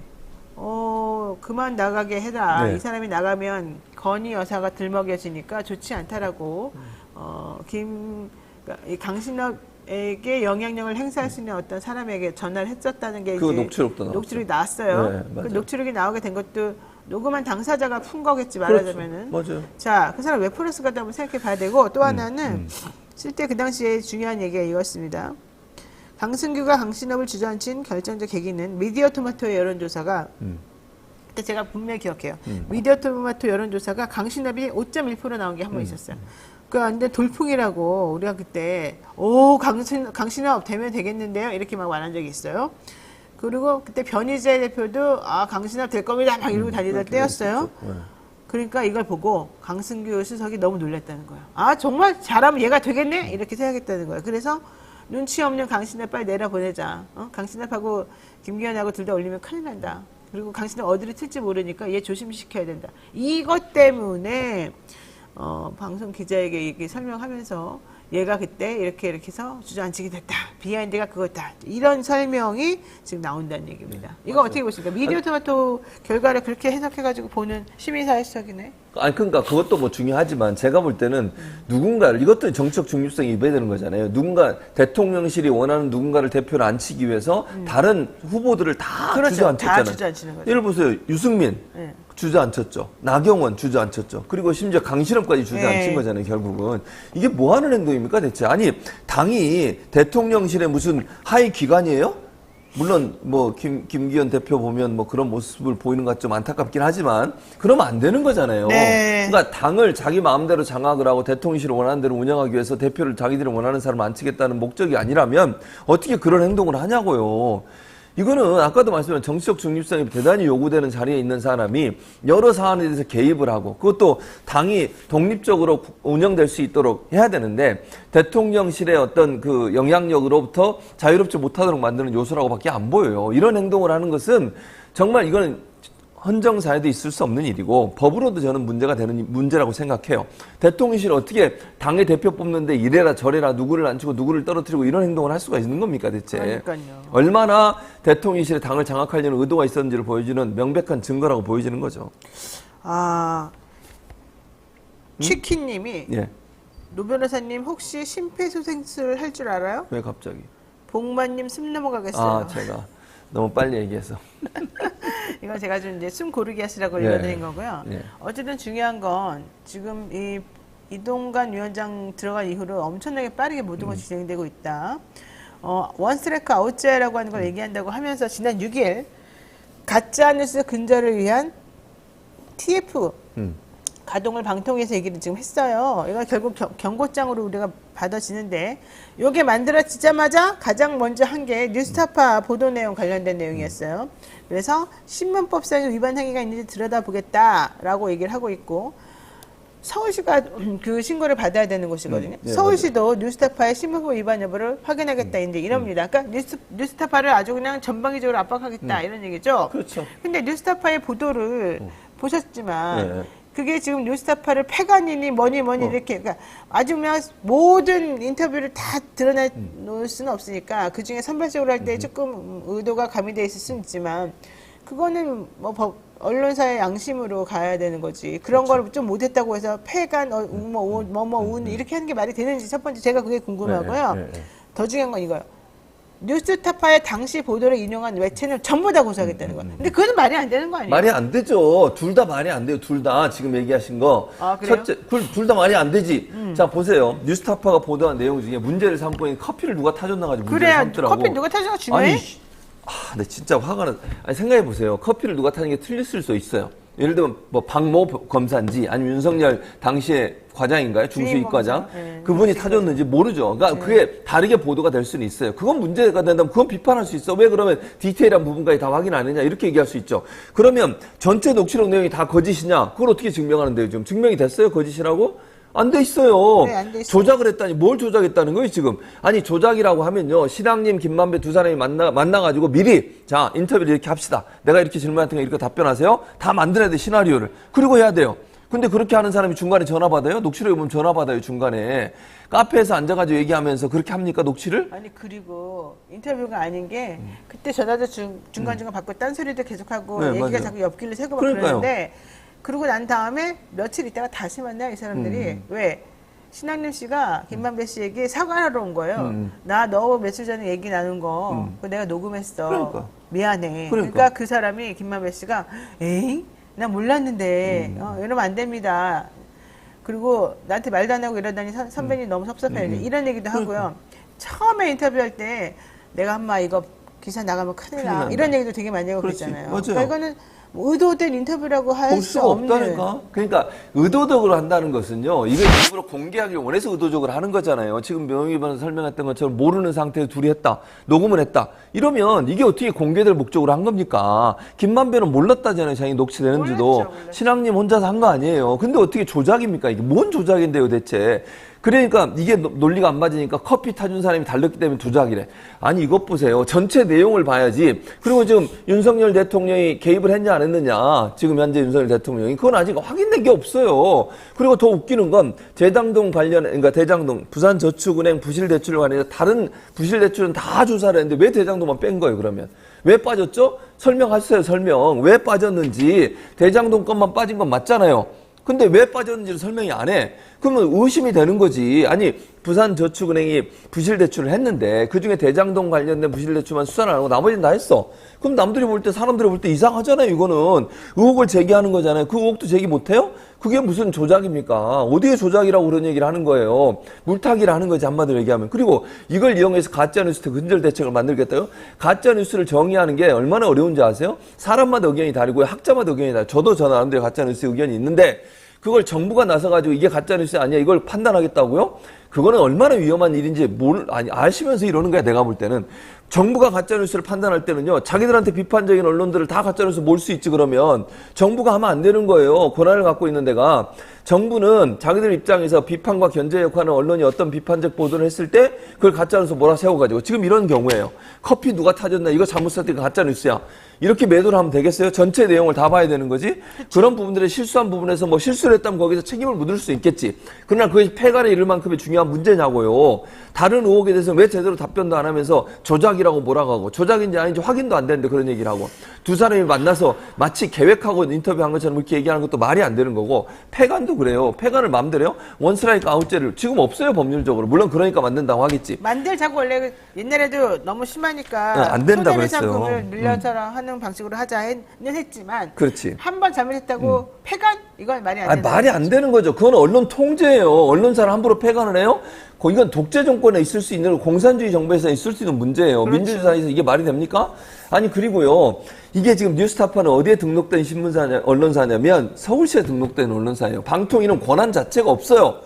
그만 나가게 해라. 네. 이 사람이 나가면 건희 여사가 들먹여지니까 좋지 않다라고 그러니까 이 강신업에게 영향력을 행사할 수 있는 어떤 사람에게 전화를 했었다는 게 그 이제 녹취록도 나왔죠. 녹취록이 나왔어요. 네, 그 맞아요. 녹취록이 나오게 된 것도 녹음한 당사자가 푼 거겠지 말하자면은. 그렇죠. 맞아요. 자, 그 사람 왜 플러스가 한번 생각해 봐야 되고 또 하나는 실제 그 당시에 중요한 얘기가 이거였습니다. 강승규가 강신업을 주저앉힌 결정적 계기는 미디어 토마토의 여론조사가 그때 제가 분명히 기억해요. 미디어 토마토 여론조사가 강신업이 5.1% 나온 게 한 번 있었어요. 그 완전 돌풍이라고 우리가 그때 강신업 되면 되겠는데요 이렇게 막 말한 적이 있어요. 그리고 그때 변희재 대표도 강신업 될 겁니다 막 이러고 다니던 때였어요. 그러니까 이걸 보고 강승규 수석이 너무 놀랐다는 거예요. 정말 잘하면 얘가 되겠네 이렇게 생각했다는 거예요. 그래서 눈치 없는 강신업 빨리 내려보내자. 강신업하고 김기현하고 둘 다 올리면 큰일 난다. 그리고 강신업 어디를 튈지 모르니까 얘 조심시켜야 된다. 이것 때문에 방송 기자에게 얘기 설명하면서 얘가 그때 이렇게 해서 주저앉히게 됐다. 비하인드가 그거다. 이런 설명이 지금 나온다는 얘기입니다. 이거 어떻게 보십니까? 미디어 토마토 결과를 그렇게 해석해가지고 보는 시민사회 수석이네. 아니 그러니까 그것도 뭐 중요하지만 제가 볼 때는 누군가를 이것도 정치적 중립성이 위배되는 거잖아요. 누군가 대통령실이 원하는 누군가를 대표를 앉히기 위해서 다른 후보들을 다 그렇죠. 주저앉혔잖아요. 다 주저앉히는 거죠. 예를 보세요. 유승민 네. 주저앉혔죠. 나경원 주저앉혔죠. 그리고 심지어 강신업까지 주저앉힌 네. 거잖아요. 결국은 이게 뭐 하는 행동입니까 대체? 아니 당이 대통령실의 무슨 하위 기관이에요? 물론 뭐 김기현 대표 보면 뭐 그런 모습을 보이는 것 좀 안타깝긴 하지만 그러면 안 되는 거잖아요. 네. 그러니까 당을 자기 마음대로 장악을 하고 대통령실을 원하는 대로 운영하기 위해서 대표를 자기들이 원하는 사람을 앉히겠다는 목적이 아니라면 어떻게 그런 행동을 하냐고요. 이거는 아까도 말씀드린 정치적 중립성이 대단히 요구되는 자리에 있는 사람이 여러 사안에 대해서 개입을 하고 그것도 당이 독립적으로 운영될 수 있도록 해야 되는데 대통령실의 어떤 그 영향력으로부터 자유롭지 못하도록 만드는 요소라고밖에 안 보여요. 이런 행동을 하는 것은 정말 이거는 헌정사에도 있을 수 없는 일이고 법으로도 저는 문제가 되는 문제라고 생각해요. 대통령실이 어떻게 당의 대표 뽑는데 이래라 저래라 누구를 앉히고 누구를 떨어뜨리고 이런 행동을 할 수가 있는 겁니까 대체. 그러니까요. 얼마나 대통령실에 당을 장악하려는 의도가 있었는지를 보여주는 명백한 증거라고 보여지는 거죠. 치킨님이 예. 노 변호사님 혹시 심폐소생술 할 줄 알아요? 왜 갑자기? 복만님 숨 넘어가겠어요. 제가 너무 빨리 얘기해서. 이건 제가 좀 이제 숨 고르기 하시라고 네. 읽어드린 거고요. 네. 어쨌든 중요한 건 지금 이 이동관 위원장 들어간 이후로 엄청나게 빠르게 모든 것이 진행되고 있다. 원스트라이크 아웃제라고 하는 걸 얘기한다고 하면서 지난 6일 가짜뉴스 근절을 위한 TF 가동을 방통위에서 얘기를 지금 했어요. 이건 결국 경고장으로 우리가 받아지는데 이게 만들어지자마자 가장 먼저 한 게 뉴스타파 보도 내용 관련된 내용이었어요. 그래서 신문법상의 위반 행위가 있는지 들여다보겠다라고 얘기를 하고 있고 서울시가 그 신고를 받아야 되는 곳이거든요. 네, 서울시도 뉴스타파의 신문법 위반 여부를 확인하겠다 이제 이럽니다. 그러니까 뉴스타파를 아주 그냥 전방위적으로 압박하겠다 이런 얘기죠. 그렇죠. 근데 뉴스타파의 보도를 보셨지만 네. 그게 지금 뉴스타파를 폐간이니 뭐니 이렇게 그러니까 아주 그냥 모든 인터뷰를 다 드러내놓을 수는 없으니까 그중에 선별적으로 할 때 조금 의도가 가미되어 있을 수는 있지만 그거는 뭐 언론사의 양심으로 가야 되는 거지. 그런 걸 좀 못했다고 해서 폐간 운 이렇게 하는 게 말이 되는지 첫 번째 제가 그게 궁금하고요. 더 중요한 건 이거예요. 뉴스타파의 당시 보도를 인용한 매체는 전부 다 고소하겠다는 거야. 근데 그건 말이 안 되는 거 아니에요? 말이 안 되죠. 둘 다 말이 안 돼요. 둘 다 지금 얘기하신 거. 그래요? 첫째, 둘 다 말이 안 되지. 자 보세요. 뉴스타파가 보도한 내용 중에 문제를 삼고 있는 커피를 누가 타줬나 가지고 문제를 그래야 삼더라고. 커피 누가 타줘가 중요해? 네, 진짜 화가 나. 아니 생각해 보세요. 커피를 누가 타는 게 틀렸을 수 있어요. 예를 들면 뭐 박모 검사인지 아니면 윤석열 당시에 과장인가요? 중수이과장? 네. 그분이 타줬는지 모르죠. 그러니까 그게 다르게 보도가 될 수는 있어요. 그건 문제가 된다면 그건 비판할 수 있어. 왜 그러면 디테일한 부분까지 다 확인 안 했냐 이렇게 얘기할 수 있죠. 그러면 전체 녹취록 내용이 다 거짓이냐? 그걸 어떻게 증명하는데요? 지금 증명이 됐어요? 거짓이라고? 안 돼 있어요. 네, 안 돼 있어요. 조작을 했다니 뭘 조작했다는 거예요 지금? 아니 조작이라고 하면요 신앙님 김만배 두 사람이 만나가지고 미리 자 인터뷰를 이렇게 합시다. 내가 이렇게 질문할 테니까 이렇게 답변하세요. 다 만들어야 돼 시나리오를. 그리고 해야 돼요. 근데 그렇게 하는 사람이 중간에 전화 받아요? 녹취록에 보면 전화 받아요 중간에. 카페에서 앉아가지고 얘기하면서 그렇게 합니까 녹취를? 아니 그리고 인터뷰가 아닌 게 그때 전화도 중간중간 받고 딴소리도 계속하고 네, 얘기가 맞아요. 자꾸 옆길로 새고 막 그러니까요. 그러는데 그러고 난 다음에 며칠 있다가 다시 만나요 이 사람들이. 왜? 신학림 씨가 김만배 씨에게 사과하러 온 거예요. 나 너 며칠 전에 얘기 나눈 거 그거 내가 녹음했어. 그러니까. 미안해. 그러니까. 그러니까 그 사람이 김만배 씨가 에이? 나 몰랐는데 이러면 안 됩니다. 그리고 나한테 말도 안 하고 이러다니 선배님 너무 섭섭해요. 이런 얘기도 하고요. 처음에 인터뷰할 때 내가 한마 이거 기사 나가면 큰일 나. 난다. 이런 얘기도 되게 많이 하고 그렇지. 그랬잖아요. 맞아요. 그러니까 이거는 뭐 의도된 인터뷰라고 할 볼 수 수가 없는. 없다니까. 그러니까 의도적으로 한다는 것은요. 이걸 일부러 공개하기 원해서 의도적으로 하는 거잖아요. 지금 명희 변호사 설명했던 것처럼 모르는 상태에서 둘이 했다. 녹음을 했다. 이러면 이게 어떻게 공개될 목적으로 한 겁니까? 김만배는 몰랐다잖아요. 자기 녹취되는지도. 몰랐죠. 신앙님 혼자서 한 거 아니에요. 근데 어떻게 조작입니까? 이게 뭔 조작인데요 대체. 그러니까 이게 논리가 안 맞으니까 커피 타준 사람이 달렸기 때문에 조작이래. 아니 이것 보세요. 전체 내용을 봐야지. 그리고 지금 윤석열 대통령이 개입을 했냐 안 했느냐. 지금 현재 윤석열 대통령이 그건 아직 확인된 게 없어요. 그리고 더 웃기는 건 대장동 관련해 그러니까 대장동 부산저축은행 부실대출을 관해서 다른 부실대출은 다 조사를 했는데 왜 대장동만 뺀 거예요 그러면. 왜 빠졌죠? 설명하세요 설명. 왜 빠졌는지. 대장동 것만 빠진 건 맞잖아요. 근데 왜 빠졌는지를 설명이 안 해. 그러면 의심이 되는 거지. 아니 부산저축은행이 부실대출을 했는데 그중에 대장동 관련된 부실대출만 수사를 안 하고 나머지는 다 했어. 그럼 남들이 볼 때 사람들이 볼 때 이상하잖아요. 이거는 의혹을 제기하는 거잖아요. 그 의혹도 제기 못해요? 그게 무슨 조작입니까? 어디에 조작이라고 그런 얘기를 하는 거예요. 물타기를 하는 거지 한마디로 얘기하면. 그리고 이걸 이용해서 가짜뉴스 근절 대책을 만들겠다요? 가짜뉴스를 정의하는 게 얼마나 어려운지 아세요? 사람마다 의견이 다르고 학자마다 의견이 다르고 저도 저 나름대로 가짜뉴스 의견이 있는데 그걸 정부가 나서가지고 이게 가짜뉴스 아니야 이걸 판단하겠다고요? 그거는 얼마나 위험한 일인지 아시면서 이러는 거야 내가 볼 때는. 정부가 가짜뉴스를 판단할 때는요 자기들한테 비판적인 언론들을 다 가짜뉴스 몰 수 있지. 그러면 정부가 하면 안 되는 거예요. 권한을 갖고 있는 데가. 정부는 자기들 입장에서 비판과 견제 역할하는 언론이 어떤 비판적 보도를 했을 때 그걸 가짜뉴스 몰아세워가지고 지금 이런 경우예요. 커피 누가 타줬나 이거 잘못 썼더니 가짜뉴스야. 이렇게 매도를 하면 되겠어요? 전체 내용을 다 봐야 되는 거지. 그런 부분들에 실수한 부분에서 뭐 실수를 했다면 거기서 책임을 묻을 수 있겠지. 그러나 그게 폐간에 이를 만큼의 중요한 문제냐고요. 다른 의혹에 대해서는 왜 제대로 답변도 안 하면서 조작이라고 몰아가고 조작인지 아닌지 확인도 안 되는데 그런 얘기를 하고 두 사람이 만나서 마치 계획하고 인터뷰한 것처럼 이렇게 얘기하는 것도 말이 안 되는 거고 폐간도 그래요. 폐간을 마음대로 해요? 원스트라이크 아웃제를 지금 없어요 법률적으로. 물론 그러니까 만든다고 하겠지. 만들자고 원래 옛날에도 너무 심하니까 네, 안 된다 소대내상금을 그랬어요. 늘려서라 하는 방식으로 하자는 했지만 그렇지. 한 번 잘못했다고 폐간 이건 말이 안 된다. 말이 안 되는 거죠. 그건 언론 통제예요. 언론사를 함부로 폐간을 해요? 이건 독재 정권에 있을 수 있는 공산주의 정부에서 있을 수 있는 문제예요. 그렇죠. 민주주의사에서 이게 말이 됩니까? 아니 그리고요. 이게 지금 뉴스타파는 어디에 등록된 언론사냐면 서울시에 등록된 언론사예요. 방통위는 권한 자체가 없어요.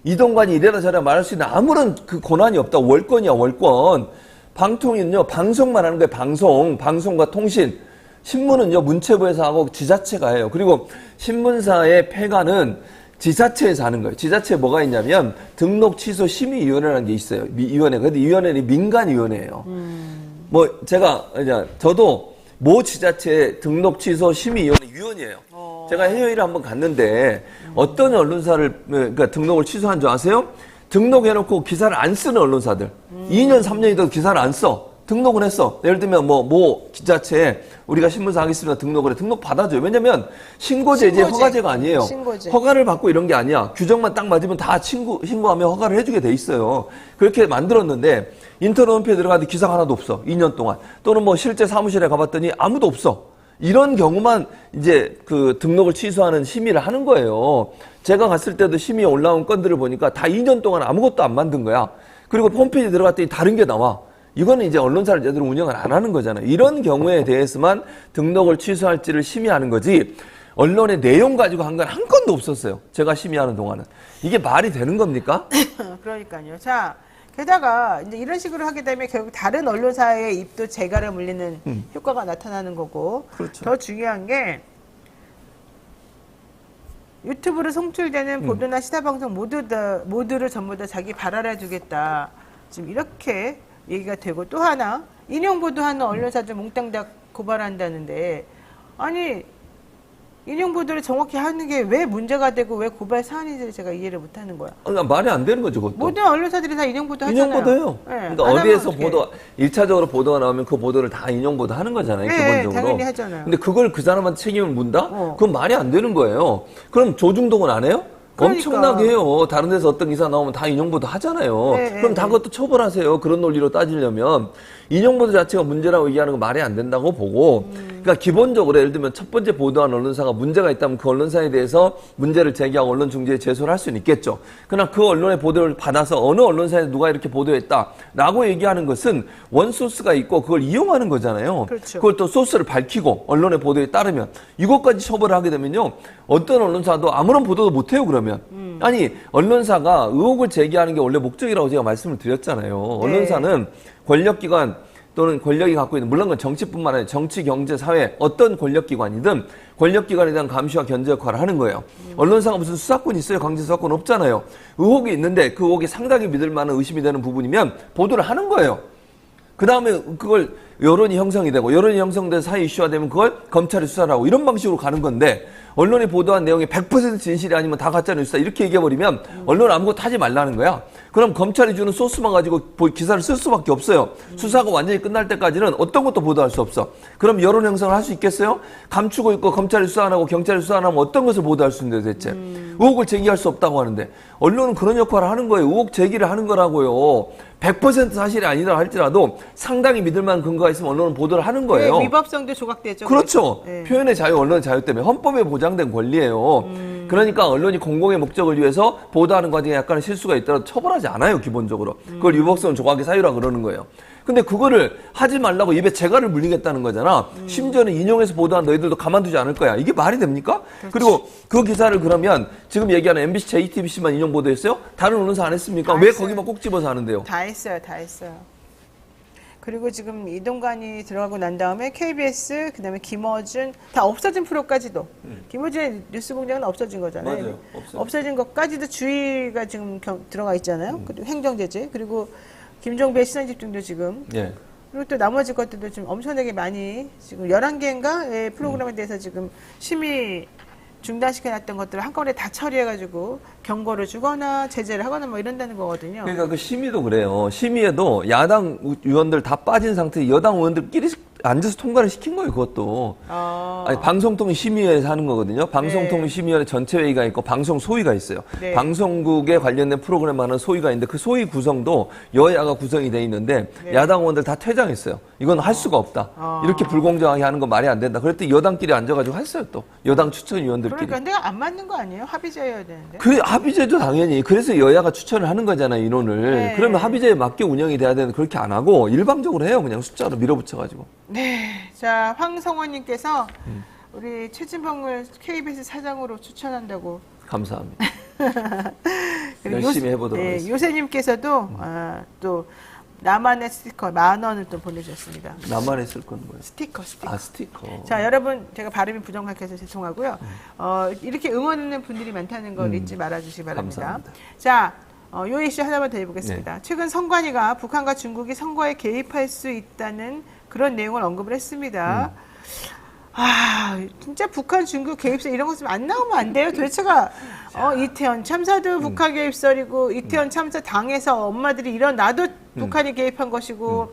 이동관이 이래라 저래라 말할 수 있는 아무런 그 권한이 없다. 월권이야 월권. 방통위는요 방송만 하는 거예요. 방송과 통신. 신문은요 문체부에서 하고 지자체가 해요. 그리고 신문사의 폐간은 지자체에서 하는 거예요. 지자체에 뭐가 있냐면 등록 취소 심의위원회라는 게 있어요. 위원회. 근데 이 위원회는 민간위원회예요. 뭐 저도 모 지자체 등록 취소 심의위원회 위원이에요. 제가 해외를 한번 갔는데 어떤 언론사를 그러니까 등록을 취소한 줄 아세요? 등록해놓고 기사를 안 쓰는 언론사들. 2년 3년이도 기사를 안 써. 등록을 했어. 예를 들면 모 기자체에 우리가 신문사 하겠습니다. 등록을 해. 등록 받아줘요. 왜냐면 신고제지 허가제가 아니에요. 신고제. 허가를 받고 이런 게 아니야. 규정만 딱 맞으면 다 신고하면 허가를 해주게 돼 있어요. 그렇게 만들었는데 인터넷 홈페이지에 들어가는데 기사가 하나도 없어. 2년 동안. 또는 뭐 실제 사무실에 가봤더니 아무도 없어. 이런 경우만 이제 그 등록을 취소하는 심의를 하는 거예요. 제가 갔을 때도 심의에 올라온 건들을 보니까 다 2년 동안 아무것도 안 만든 거야. 그리고 홈페이지에 들어갔더니 다른 게 나와. 이거는 이제 언론사를 제대로 운영을 안 하는 거잖아요. 이런 경우에 대해서만 등록을 취소할지를 심의하는 거지. 언론의 내용 가지고 한 건 한 건도 없었어요. 제가 심의하는 동안은. 이게 말이 되는 겁니까? 그러니까요. 자, 게다가 이제 이런 식으로 하게 되면 결국 다른 언론사의 입도 재갈을 물리는 효과가 나타나는 거고, 그렇죠. 더 중요한 게 유튜브로 송출되는 보도나 시사방송 모두를 전부 다 자기 발 아래 두겠다. 지금 이렇게 얘기가 되고, 또 하나 인용 보도하는 언론사들 몽땅 다 고발한다는데, 아니 인용 보도를 정확히 하는 게 왜 문제가 되고 왜 고발 사안인지 제가 이해를 못하는 거야. 그러니까 말이 안 되는 거죠, 그것도. 모든 언론사들이 다 인용 보도 하잖아요. 인용 보도요. 네, 그러니까 안 어디에서 하면 보도, 1차적으로 보도가 나오면 그 보도를 다 인용 보도 하는 거잖아요, 네, 기본적으로. 당연히 하잖아요. 근데 그걸 그 사람한테 책임을 문다? 어. 그건 말이 안 되는 거예요. 그럼 조중동은 안 해요? 그러니까. 엄청나게 해요. 다른 데서 어떤 기사 나오면 다 인용보도 하잖아요. 네, 그럼 다 네. 그것도 처벌하세요. 그런 논리로 따지려면. 인용보도 자체가 문제라고 얘기하는 건 말이 안 된다고 보고, 그러니까 기본적으로 예를 들면 첫 번째 보도한 언론사가 문제가 있다면 그 언론사에 대해서 문제를 제기하고 언론중재에 제소를 할 수는 있겠죠. 그러나 그 언론의 보도를 받아서 어느 언론사에 누가 이렇게 보도했다라고 얘기하는 것은 원소스가 있고 그걸 이용하는 거잖아요. 그렇죠. 그걸 또 소스를 밝히고 언론의 보도에 따르면 이것까지 처벌을 하게 되면요. 어떤 언론사도 아무런 보도도 못해요, 그러면. 아니, 언론사가 의혹을 제기하는 게 원래 목적이라고 제가 말씀을 드렸잖아요. 언론사는 권력기관 또는 권력이 갖고 있는, 물론 그건 정치뿐만 아니라 정치, 경제, 사회 어떤 권력기관이든 권력기관에 대한 감시와 견제 역할을 하는 거예요. 언론사가 무슨 수사권이 있어요? 강제 수사권 없잖아요. 의혹이 있는데 그 의혹이 상당히 믿을 만한 의심이 되는 부분이면 보도를 하는 거예요. 그 다음에 그걸 여론이 형성이 되고 여론이 형성돼서 사회 이슈화 되면 그걸 검찰이 수사를 하고 이런 방식으로 가는 건데 언론이 보도한 내용이 100% 진실이 아니면 다 가짜 뉴스다 이렇게 얘기해버리면 언론은 아무것도 하지 말라는 거야. 그럼 검찰이 주는 소스만 가지고 기사를 쓸 수밖에 없어요. 수사가 완전히 끝날 때까지는 어떤 것도 보도할 수 없어. 그럼 여론 형성을 할 수 있겠어요? 감추고 있고 검찰이 수사 안 하고 경찰이 수사 안 하면 어떤 것을 보도할 수 있는데 대체. 의혹을 제기할 수 없다고 하는데 언론은 그런 역할을 하는 거예요. 의혹 제기를 하는 거라고요. 100% 사실이 아니다 할지라도 상당히 믿을 만한 근거가 있으면 언론은 보도를 하는 거예요. 네, 위법성도 조각되죠. 그렇죠. 네. 표현의 자유, 언론의 자유 때문에 헌법에 보장된 권리예요. 그러니까 언론이 공공의 목적을 위해서 보도하는 과정에 약간의 실수가 있더라도 처벌하지 않아요, 기본적으로. 그걸 위법성 조각의 사유라 그러는 거예요. 근데 그거를 하지 말라고 입에 재갈을 물리겠다는 거잖아. 심지어는 인용해서 보도한 너희들도 가만두지 않을 거야. 이게 말이 됩니까? 그리고 그 기사를 그러면 지금 얘기하는 MBC, JTBC만 인용 보도했어요? 다른 언론사 안 했습니까? 다 왜 했어요. 거기만 꼭 집어서 하는데요? 다 했어요. 그리고 지금 이동관이 들어가고 난 다음에 KBS, 그다음에 김어준 다 없어진 프로까지도 김어준의 뉴스공장은 없어진 거잖아요. 맞아요. 없어요. 없어진 것까지도 주의가 지금 들어가 있잖아요. 그리고 행정제재 그리고 김종배의 시선집중도 지금 예. 그리고 또 나머지 것들도 좀 엄청나게 많이 지금 11개인가의 프로그램에 대해서 지금 심의 중단시켜놨던 것들을 한꺼번에 다 처리해가지고 경고를 주거나 제재를 하거나 뭐 이런다는 거거든요. 그러니까 그 심의도 그래요. 심의에도 야당 의원들 다 빠진 상태에 여당 의원들끼리 앉아서 통과를 시킨 거예요, 그것도. 아니, 방송통신심의위에서 하는 거거든요. 방송통신심의위원회 전체 회의가 있고 방송 소위가 있어요. 네. 방송국에 관련된 프로그램 하는 소위가 있는데 그 소위 구성도 여야가 구성이 돼 있는데 네. 야당 의원들 다 퇴장했어요. 이건 할 수가 없다. 이렇게 불공정하게 하는 건 말이 안 된다. 그랬더니 여당끼리 앉아가지고 했어요, 또. 여당 추천위원들끼리. 그러니까 내가 안 맞는 거 아니에요? 합의제여야 되는데. 그 합의제도 당연히 그래서 여야가 추천을 하는 거잖아요, 인원을. 네. 그러면 합의제에 맞게 운영이 돼야 되는데 그렇게 안 하고 일방적으로 해요, 그냥 숫자로 밀어붙여가지고. 네. 자, 황성원님께서 우리 최진봉을 KBS 사장으로 추천한다고. 감사합니다. 그리고 열심히 해보도록 네, 하겠습니다. 요새님께서도 또 나만의 스티커 10,000원을 또 보내주셨습니다. 나만 했을 건 뭐예요? 스티커. 아, 스티커. 자, 여러분, 제가 발음이 부정확해서 죄송하고요. 이렇게 응원하는 분들이 많다는 걸 잊지 말아주시기 바랍니다. 감사합니다. 자, 요 이슈 하나만 더 해보겠습니다. 최근 선관위가 북한과 중국이 선거에 개입할 수 있다는 그런 내용을 언급을 했습니다. 진짜 북한, 중국 개입설 이런 것 좀 안 나오면 안 돼요. 도대체가 이태원 참사도 북한 개입설이고 이태원 참사 당해서 엄마들이 일어나도 북한이 개입한 것이고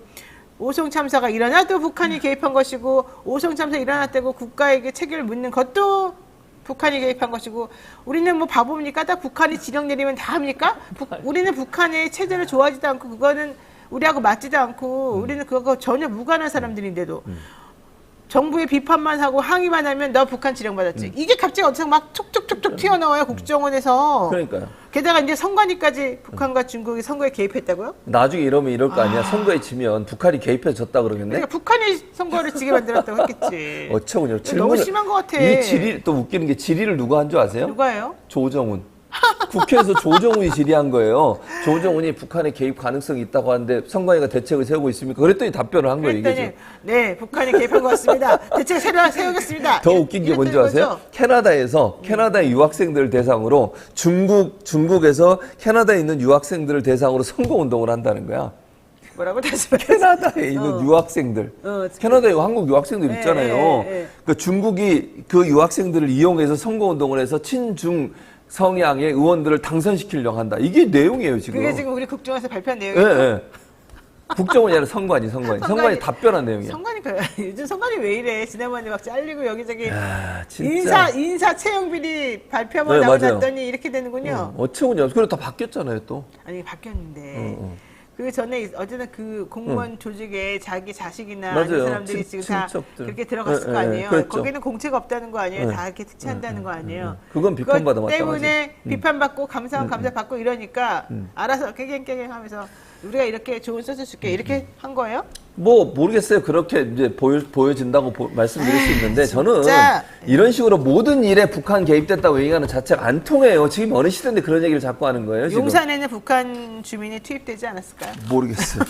오송 참사가 일어나도 북한이 개입한 것이고 오송 참사 일어났다고 국가에게 책임을 묻는 것도 북한이 개입한 것이고 우리는 뭐 바보입니까? 딱 북한이 지령 내리면 다 합니까? 우리는 북한의 체제를 좋아하지도 않고 그거는 우리하고 맞지도 않고 우리는 그거 전혀 무관한 사람들인데도 정부의 비판만 하고 항의만 하면 너 북한 지령받았지. 이게 갑자기 어디서 막 툭툭툭툭 튀어나와요, 국정원에서. 그러니까요. 게다가 이제 선관위까지 북한과 중국이 선거에 개입했다고요? 나중에 이러면 이럴 거 아니야. 선거에 지면 북한이 개입해서 졌다 그러겠네. 그러니까 북한이 선거를 지게 만들었다고 했겠지. 어처구니없. 너무 심한 것 같아. 이 질의 또 웃기는 게 질의를 누가 한 줄 아세요? 누가요? 조정훈. 국회에서 조정훈이 질의한 거예요. 조정훈이 북한의 개입 가능성이 있다고 하는데 선관위가 대책을 세우고 있습니까? 그랬더니 답변을 한 거예요. 이게 그랬더니 지금. 네, 북한이 개입한 것 같습니다. 대책 새로 세우겠습니다. 더 웃긴 게 뭔지 아세요? 캐나다에서 캐나다의 유학생들을 대상으로 중국에서 캐나다에 있는 유학생들을 대상으로 선거운동을 한다는 거야. 뭐라고 다시 말해? 캐나다에 있는 유학생들. 캐나다에 한국 유학생들 있잖아요. 그 중국이 그 유학생들을 이용해서 선거운동을 해서 친중 성향의 의원들을 당선시키려고 한다. 이게 내용이에요, 지금. 그게 지금 우리 국정원에서 발표한 예, 내용이에요. 예. 국정원이 아니라 선관위 답변한 내용이에요. 선관위 요즘 선관위 왜 이래? 지난번에 막 잘리고 여기저기 야, 진짜. 인사 채용 비리 발표만 네, 나고 맞아요. 났더니 이렇게 되는군요. 어처구니없어. 그리고 다 바뀌었잖아요, 또. 아니 바뀌었는데 그 전에 어제는 그 공무원 조직에 자기 자식이나 맞아요. 아는 사람들이 지금 다 친척들. 그렇게 들어갔을 네, 거 네, 아니에요. 그랬죠. 거기는 공채가 없다는 거 아니에요. 네. 다 이렇게 특채한다는 거 아니에요. 그건 비판받아 그것 때문에 비판받고 감사원 감사받고 이러니까 알아서 깨갱깨갱하면서 우리가 이렇게 좋은 소스 줄게 이렇게 한 거예요? 뭐 모르겠어요. 그렇게 이제 보여진다고 말씀드릴 수 있는데 저는 진짜. 이런 식으로 모든 일에 북한 개입됐다고 얘기하는 자체가 안 통해요. 지금 어느 시대인데 그런 얘기를 자꾸 하는 거예요. 지금. 용산에는 북한 주민이 투입되지 않았을까요? 모르겠어요.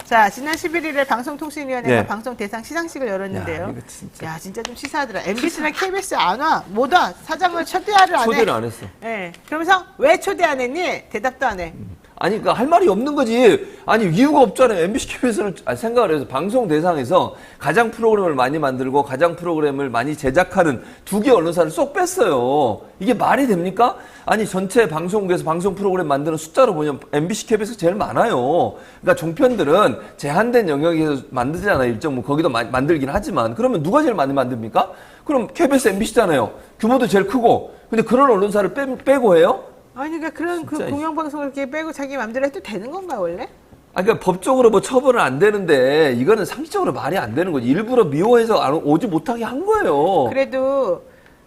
자, 지난 11일에 방송통신위원회가 예. 방송 대상 시상식을 열었는데요. 야, 이거 진짜. 야, 진짜 좀 치사하더라. MBC랑 KBS 안 와. 못 와. 사장을 초대를 안 해. 초대를 안 했어. 예. 그러면서 왜 초대 안 했니? 대답도 안 해. 아니, 그러니까 할 말이 없는 거지. 아니, 이유가 없잖아요. MBC, KBS는 생각을 해서 방송 대상에서 가장 프로그램을 많이 만들고 가장 프로그램을 많이 제작하는 두 개 언론사를 쏙 뺐어요. 이게 말이 됩니까? 아니, 전체 방송국에서 방송 프로그램 만드는 숫자로 보면 MBC, KBS가 제일 많아요. 그러니까 종편들은 제한된 영역에서 만들잖아요. 일정 뭐 거기도 만들긴 하지만. 그러면 누가 제일 많이 만듭니까? 그럼 KBS, MBC잖아요. 규모도 제일 크고. 근데 그런 언론사를 빼고 해요? 아니, 그러니까 그런 그 진짜. 공영방송을 이렇게 빼고 자기 마음대로 해도 되는 건가, 원래? 아, 그러니까 법적으로 뭐 처벌은 안 되는데 이거는 상식적으로 말이 안 되는 거지. 일부러 미워해서 오지 못하게 한 거예요.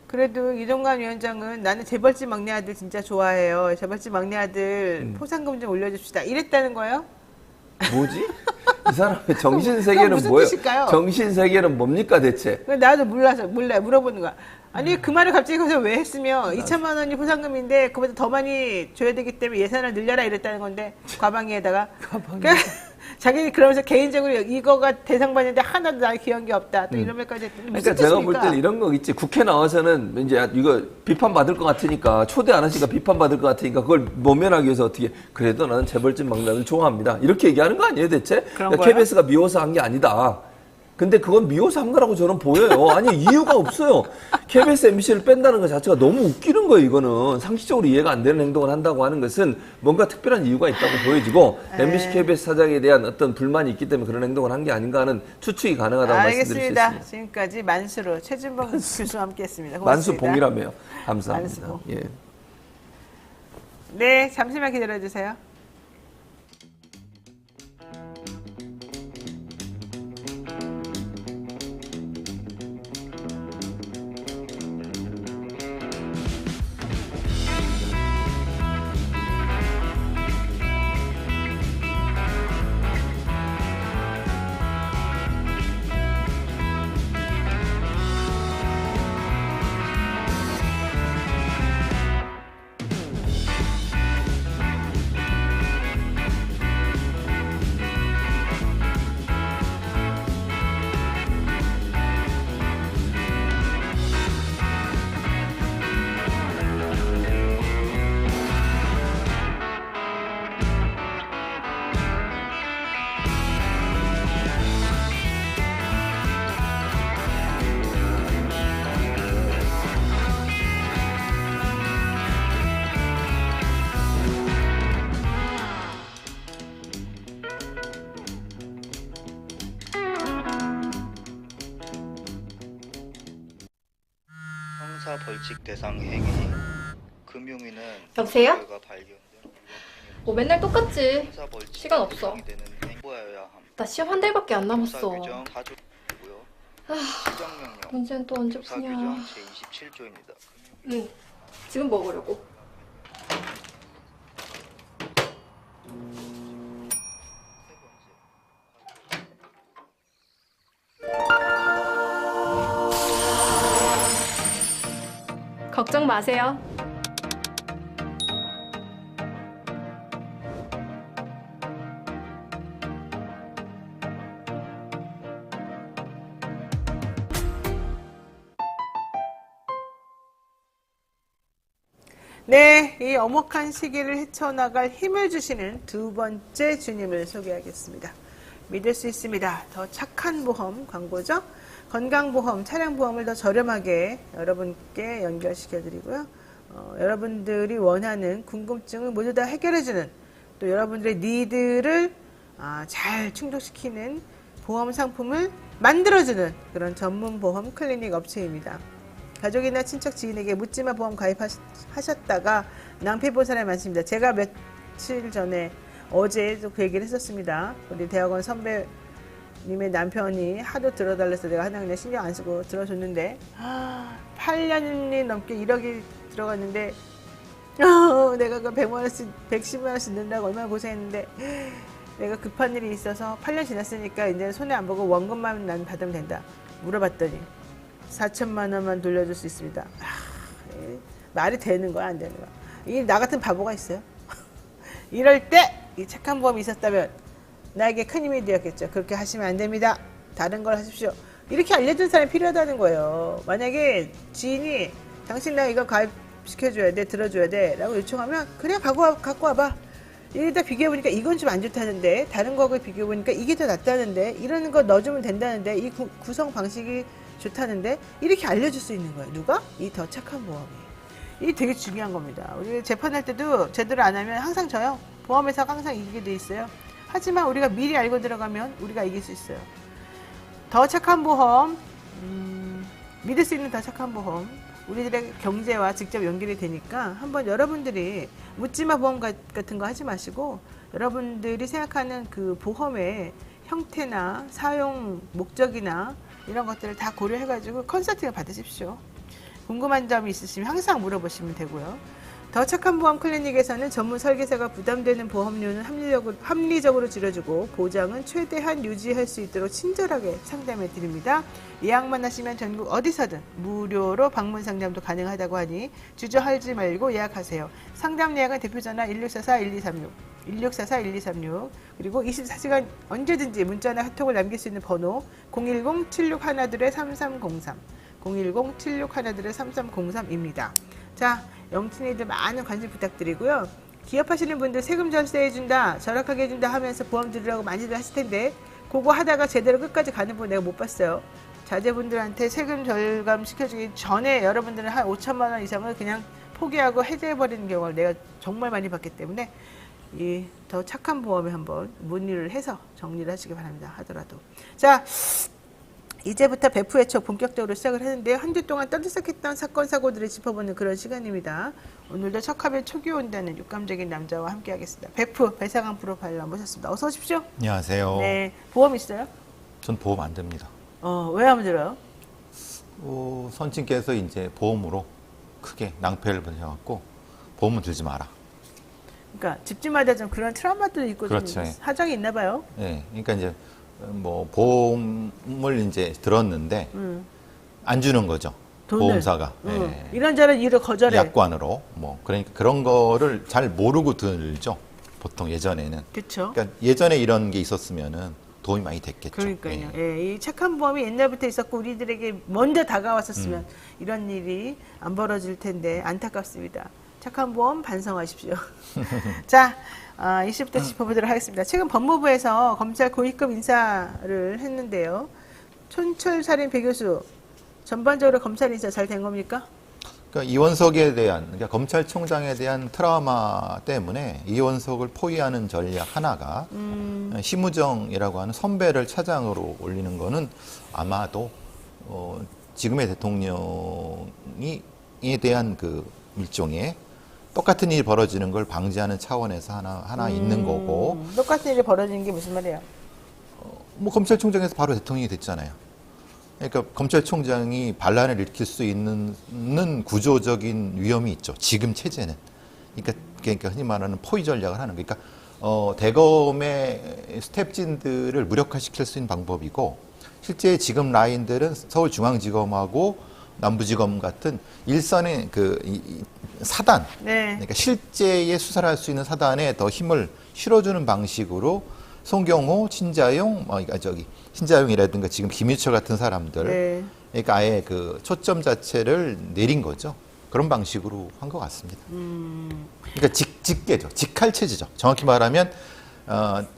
그래도 이종관 위원장은 나는 재벌집 막내 아들 진짜 좋아해요. 재벌집 막내 아들 포상금 좀 올려줍시다. 이랬다는 거예요? 뭐지? 이 사람의 정신 그건 세계는 무슨 뭐예요? 뜻일까요? 정신 세계는 뭡니까 대체? 나도 몰라요. 물어보는 거야. 아니, 그 말을 갑자기 거기서 왜 했으면 2천만 원이 포상금인데 그보다 더 많이 줘야 되기 때문에 예산을 늘려라 이랬다는 건데 과방위에다가 그러니까 자기 그러면서 개인적으로 이거가 대상받는데 하나도 날 귀한 게 없다. 또 이런 말까지 했더니 무슨 그러니까 제가 볼 뜻입니까? 때는 이런 거 있지. 국회 나와서는 이제 이거 비판받을 것 같으니까 초대 안 하시니까 비판받을 것 같으니까 그걸 모면하기 위해서 어떻게 그래도 나는 재벌집 막내를 좋아합니다. 이렇게 얘기하는 거 아니에요 대체? 그런 그러니까 거예요? KBS가 미워서 한 게 아니다. 근데 그건 미워서 한 거라고 저는 보여요. 아니 이유가 없어요. KBS, MBC를 뺀다는 것 자체가 너무 웃기는 거예요. 이거는 상식적으로 이해가 안 되는 행동을 한다고 하는 것은 뭔가 특별한 이유가 있다고 보여지고 MBC, KBS 사장에 대한 어떤 불만이 있기 때문에 그런 행동을 한 게 아닌가 하는 추측이 가능하다고 말씀드릴 수 알겠습니다. 있습니다. 지금까지 만수로 최준봉 교수와 함께했습니다. 만수봉이라며요. 감사합니다. 만수봉. 예. 네, 잠시만 기다려주세요. 형사 벌칙 대상 행위 금융위는 여보세요? 결과 발견된 뭐 맨날 똑같지. 형사 벌칙 시간 없어. 대상이 되는 행위 보여야 함. 나 시험 한 달밖에 안 형사 남았어. 규정 4조고요. 시정명령 문제는 또 언제 형사 푸냐. 규정 제27조입니다. 응. 지금 먹으려고. 걱정 마세요. 네, 이 엄혹한 시기를 헤쳐나갈 힘을 주시는 두 번째 주님을 소개하겠습니다. 믿을 수 있습니다. 더 착한 보험 광고죠. 건강보험, 차량보험을 더 저렴하게 여러분께 연결시켜드리고요. 여러분들이 원하는 궁금증을 모두 다 해결해주는, 또 여러분들의 니드를 잘 충족시키는 보험 상품을 만들어주는 그런 전문 보험 클리닉 업체입니다. 가족이나 친척, 지인에게 묻지마 보험 가입하셨다가 낭패 본 사람이 많습니다. 제가 며칠 전에 어제도 그 얘기를 했었습니다. 우리 대학원 선배님의 남편이 하도 들어달래서 내가 하나 그냥 신경 안 쓰고 들어줬는데 8년이 넘게 1억이 들어갔는데 내가 그 100만 원씩 110만 원씩 넣는다고 얼마나 고생했는데 내가 급한 일이 있어서 8년 지났으니까 이제 손해 안 보고 원금만 난 받으면 된다 물어봤더니 4천만 원만 돌려줄 수 있습니다. 말이 되는 거야 안 되는 거야. 이 나 같은 바보가 있어요. 이럴 때 이 착한 보험이 있었다면 나에게 큰 힘이 되었겠죠. 그렇게 하시면 안 됩니다. 다른 걸 하십시오. 이렇게 알려준 사람이 필요하다는 거예요. 만약에 지인이 당신 나 이거 가입시켜줘야 돼, 들어줘야 돼 라고 요청하면 그래 갖고 와봐. 이러다 비교해보니까 이건 좀 안 좋다는데 다른 거하고 비교해보니까 이게 더 낫다는데 이러는 거 넣어주면 된다는데 이 구성 방식이 좋다는데 이렇게 알려줄 수 있는 거예요. 누가? 이 더 착한 보험이. 이게 되게 중요한 겁니다. 우리 재판할 때도 제대로 안 하면 항상 져요. 보험회사가 항상 이기게 돼 있어요. 하지만 우리가 미리 알고 들어가면 우리가 이길 수 있어요. 더 착한 보험, 믿을 수 있는 더 착한 보험, 우리들의 경제와 직접 연결이 되니까 한번 여러분들이 묻지마 보험 같은 거 하지 마시고 여러분들이 생각하는 그 보험의 형태나 사용 목적이나 이런 것들을 다 고려해가지고 컨설팅을 받으십시오. 궁금한 점이 있으시면 항상 물어보시면 되고요. 더 착한 보험 클리닉에서는 전문 설계사가 부담되는 보험료는 합리적으로 줄여주고 보장은 최대한 유지할 수 있도록 친절하게 상담해 드립니다. 예약만 하시면 전국 어디서든 무료로 방문 상담도 가능하다고 하니 주저하지 말고 예약하세요. 상담 예약은 대표전화 1644-1236, 1644-1236 그리고 24시간 언제든지 문자나 카톡을 남길 수 있는 번호 010-7612-3303 010-7612-3303입니다. 자, 영친이들 많은 관심 부탁드리고요. 기업하시는 분들 세금 절세해준다, 절약하게 해준다 하면서 보험 들으라고 많이들 하실 텐데 그거 하다가 제대로 끝까지 가는 분 내가 못 봤어요. 자제분들한테 세금 절감 시켜주기 전에 여러분들은 한 5천만 원 이상을 그냥 포기하고 해제해버리는 경우를 내가 정말 많이 봤기 때문에 이 더 착한 보험에 한번 문의를 해서 정리를 하시기 바랍니다. 하더라도. 자, 이제부터 배프의 척 본격적으로 시작을 했는데요. 한 주 동안 떠들썩했던 사건 사고들을 짚어보는 그런 시간입니다. 오늘도 척하면 촉이 온다는 육감적인 남자와 함께하겠습니다. 배프 배상환 프로파일러 모셨습니다. 어서 오십시오. 안녕하세요. 네, 보험 있어요? 전 보험 안 듭니다. 왜 안 들어요? 선친께서 이제 보험으로 크게 낭패를 보셔갖고 보험은 들지 마라. 그러니까 집집마다 좀 그런 트라우마도 있고 좀 그렇죠. 사정이 있나 봐요. 예, 그러니까 이제 뭐 보험을 이제 들었는데 안 주는 거죠. 돈을. 보험사가 예. 이런저런 이유로 거절해. 약관으로 뭐 그러니까 그런 거를 잘 모르고 들죠. 보통 예전에는. 그렇죠. 그러니까 예전에 이런 게 있었으면은 도움이 많이 됐겠죠. 그러니까요. 예. 예, 이 착한 보험이 옛날부터 있었고 우리들에게 먼저 다가왔었으면 이런 일이 안 벌어질 텐데 안타깝습니다. 착한 보험 반성하십시오. 자, 이슈부터 짚어보도록 하겠습니다. 최근 법무부에서 검찰 고위급 인사를 했는데요. 촌철살인 배교수 전반적으로 검찰 인사 잘 된 겁니까? 그러니까 이원석에 대한 그러니까 검찰총장에 대한 트라우마 때문에 이원석을 포위하는 전략 하나가 심우정이라고 하는 선배를 차장으로 올리는 거는 아마도 지금의 대통령이에 대한 그 일종의 똑같은 일이 벌어지는 걸 방지하는 차원에서 하나 있는 거고. 똑같은 일이 벌어지는 게 무슨 말이에요? 뭐 검찰총장에서 바로 대통령이 됐잖아요. 그러니까 검찰총장이 반란을 일으킬 수 있는 구조적인 위험이 있죠. 지금 체제는. 그러니까 흔히 말하는 포위 전략을 하는 거니까 대검의 스텝진들을 무력화시킬 수 있는 방법이고 실제 지금 라인들은 서울중앙지검하고 남부지검 같은 일선의 사단, 네. 그러니까 실제의 수사를 할 수 있는 사단에 더 힘을 실어주는 방식으로 송경호, 신자용이라든가 지금 김유철 같은 사람들, 네. 그러니까 아예 그 초점 자체를 내린 거죠. 그런 방식으로 한 것 같습니다. 그러니까 직계죠. 직할체제죠. 정확히 말하면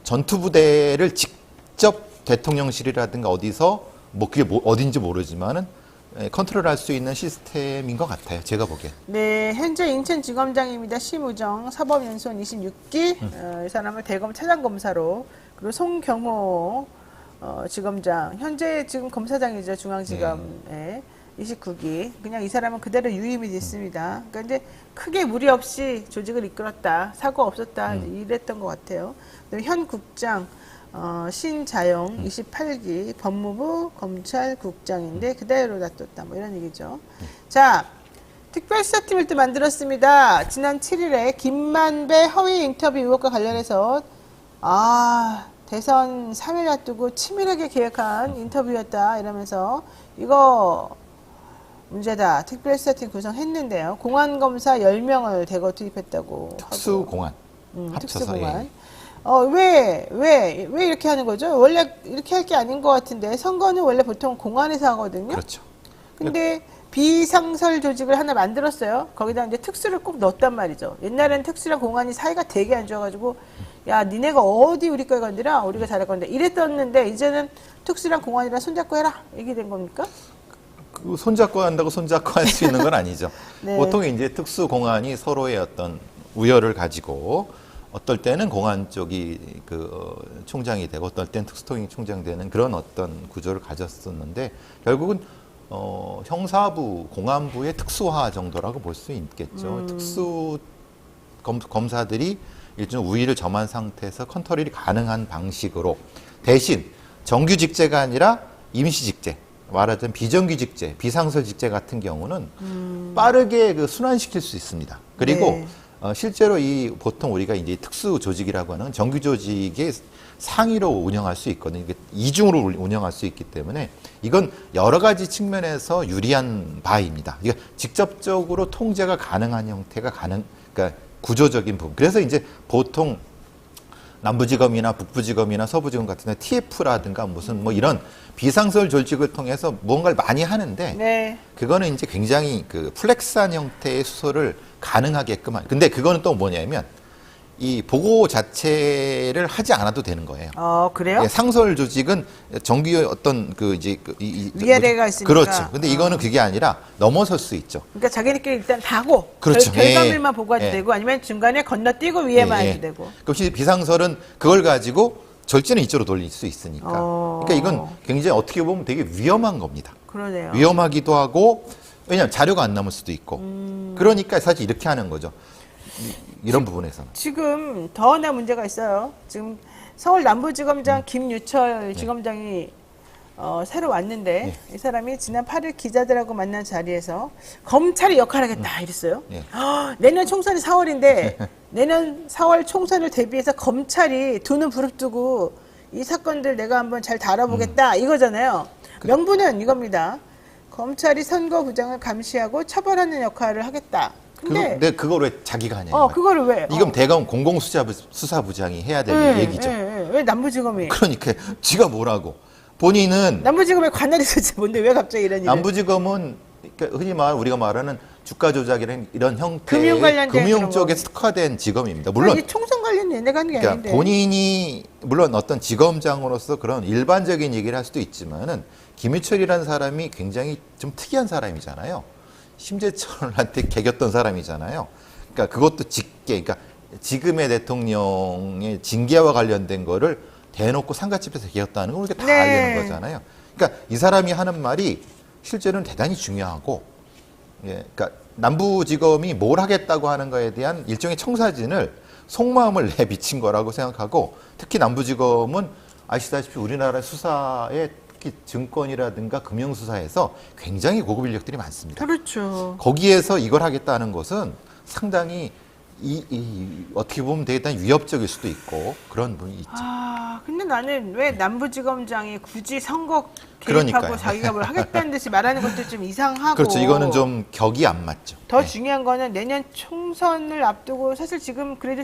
전투부대를 직접 대통령실이라든가 어디서 그게 어딘지 모르지만은 컨트롤할 수 있는 시스템인 것 같아요. 제가 보기엔. 네, 현재 인천지검장입니다. 심우정 사법연수원 26기 이 사람을 대검 차장검사로 그리고 송경호 지검장 현재 지금 검사장이죠. 중앙지검에 29기 그냥 이 사람은 그대로 유임이 됐습니다. 그러니까 이제 크게 무리 없이 조직을 이끌었다. 사고 없었다. 이랬던 것 같아요. 그다음에 현 국장 신자용 28기 법무부 검찰국장인데 그대로 놔뒀다. 뭐 이런 얘기죠. 자, 특별수사팀을 또 만들었습니다. 지난 7일에 김만배 허위 인터뷰 의혹과 관련해서 대선 3일 앞두고 치밀하게 계획한 인터뷰였다 이러면서 이거 문제다. 특별수사팀 구성했는데요. 공안검사 10명을 대거 투입했다고. 특수공안. 합쳐서. 특수공안. 왜 이렇게 하는 거죠? 원래 이렇게 할 게 아닌 것 같은데 선거는 원래 보통 공안에서 하거든요. 그렇죠. 근데 비상설 조직을 하나 만들었어요. 거기다 이제 특수를 꼭 넣었단 말이죠. 옛날에는 특수랑 공안이 사이가 되게 안 좋아가지고 야 니네가 어디 우리 거에 건드려? 우리가 잘할 건데 이랬었는데 이제는 특수랑 공안이랑 손잡고 해라 이게 된 겁니까? 손잡고 한다고 손잡고 할 수 있는 건 아니죠. 네. 보통 이제 특수공안이 서로의 어떤 우열을 가지고 어떨 때는 공안 쪽이 총장이 되고 어떨 때는 특수통이 총장 되는 그런 어떤 구조를 가졌었는데 결국은 형사부, 공안부의 특수화 정도라고 볼 수 있겠죠. 특수 검사들이 일종의 우위를 점한 상태에서 컨트롤이 가능한 방식으로 대신 정규 직제가 아니라 임시 직제, 말하자면 비정규 직제, 비상설 직제 같은 경우는 빠르게 순환시킬 수 있습니다. 그리고 네. 실제로 보통 우리가 이제 특수 조직이라고 하는 정규 조직의 상위로 운영할 수 있거든요. 이중으로 운영할 수 있기 때문에 이건 여러 가지 측면에서 유리한 바입니다. 이게 직접적으로 통제가 가능한 형태가 그러니까 구조적인 부분. 그래서 이제 보통 남부지검이나 북부지검이나 서부지검 같은 데 TF라든가 무슨 이런 비상설 조직을 통해서 무언가를 많이 하는데 네. 그거는 이제 굉장히 플렉스한 형태의 수사를 가능하게끔 근데 그거는 또 뭐냐면 이 보고 자체를 하지 않아도 되는 거예요. 그래요? 예, 상설 조직은 정규 어떤 위아래가 있으니까. 그렇죠. 근데 이거는 그게 아니라 넘어설 수 있죠. 그러니까 자기네끼리 일단 다고 그렇죠. 결과물만 보고도 예. 되고 아니면 중간에 건너뛰고 위에만 해도 되고. 그것이 비상설은 그걸 가지고 절제는 이쪽으로 돌릴 수 있으니까. 그러니까 이건 굉장히 어떻게 보면 되게 위험한 겁니다. 그러네요. 위험하기도 하고 왜냐하면 자료가 안 남을 수도 있고. 그러니까 사실 이렇게 하는 거죠. 이런 부분에서는. 지금 더 하나 문제가 있어요. 지금 서울 남부지검장 김유철 지검장이 새로 왔는데 이 사람이 지난 8일 기자들하고 만난 자리에서 검찰이 역할하겠다 이랬어요. 내년 총선이 4월인데 내년 4월 총선을 대비해서 검찰이 두 눈 부릅뜨고 이 사건들 내가 한번 잘 다뤄보겠다 이거잖아요. 명분은 이겁니다. 검찰이 선거 부장을 감시하고 처벌하는 역할을 하겠다. 근데 그걸 왜 자기가 하냐? 그거를 왜? 이건 대검 공공수사부장이 해야 될 얘기죠. 왜 남부지검이? 그러니까 지가 뭐라고? 본인은 남부지검에 관할이 있었지 뭔데 왜 갑자기 이런 일을? 남부지검은 그러니까 흔히 우리가 말하는 주가 조작이라는 이런 형태의 금융 관련된 금융 그런 쪽에 거. 특화된 직업입니다. 물론 이 총선 관련 얘네가 하는 게 그러니까 아닌데. 본인이 물론 어떤 직검장으로서 그런 일반적인 얘기를 할 수도 있지만은 김유철이라는 사람이 굉장히 좀 특이한 사람이잖아요. 심재철한테 개겼던 사람이잖아요. 그러니까 그것도 그러니까 지금의 대통령의 징계와 관련된 거를 대놓고 상가집에서 개겼다는 걸 우리가 다 알려는 거잖아요. 그러니까 이 사람이 하는 말이 실제로는 대단히 중요하고, 그러니까 남부지검이 뭘 하겠다고 하는 거에 대한 일종의 청사진을 속마음을 내비친 거라고 생각하고, 특히 남부지검은 아시다시피 우리나라 수사의 특히 증권이라든가 금융수사에서 굉장히 고급 인력들이 많습니다. 그렇죠. 거기에서 이걸 하겠다는 것은 상당히 어떻게 보면 되게 위협적일 수도 있고 그런 분이 있죠. 아, 근데 나는 왜 남부지검장이 굳이 선거 개입하고 그러니까요. 자기가 뭘 하겠다는 듯이 말하는 것도 좀 이상하고. 그렇죠. 이거는 좀 격이 안 맞죠. 더 네. 중요한 거는 내년 총선을 앞두고 사실 지금 그래도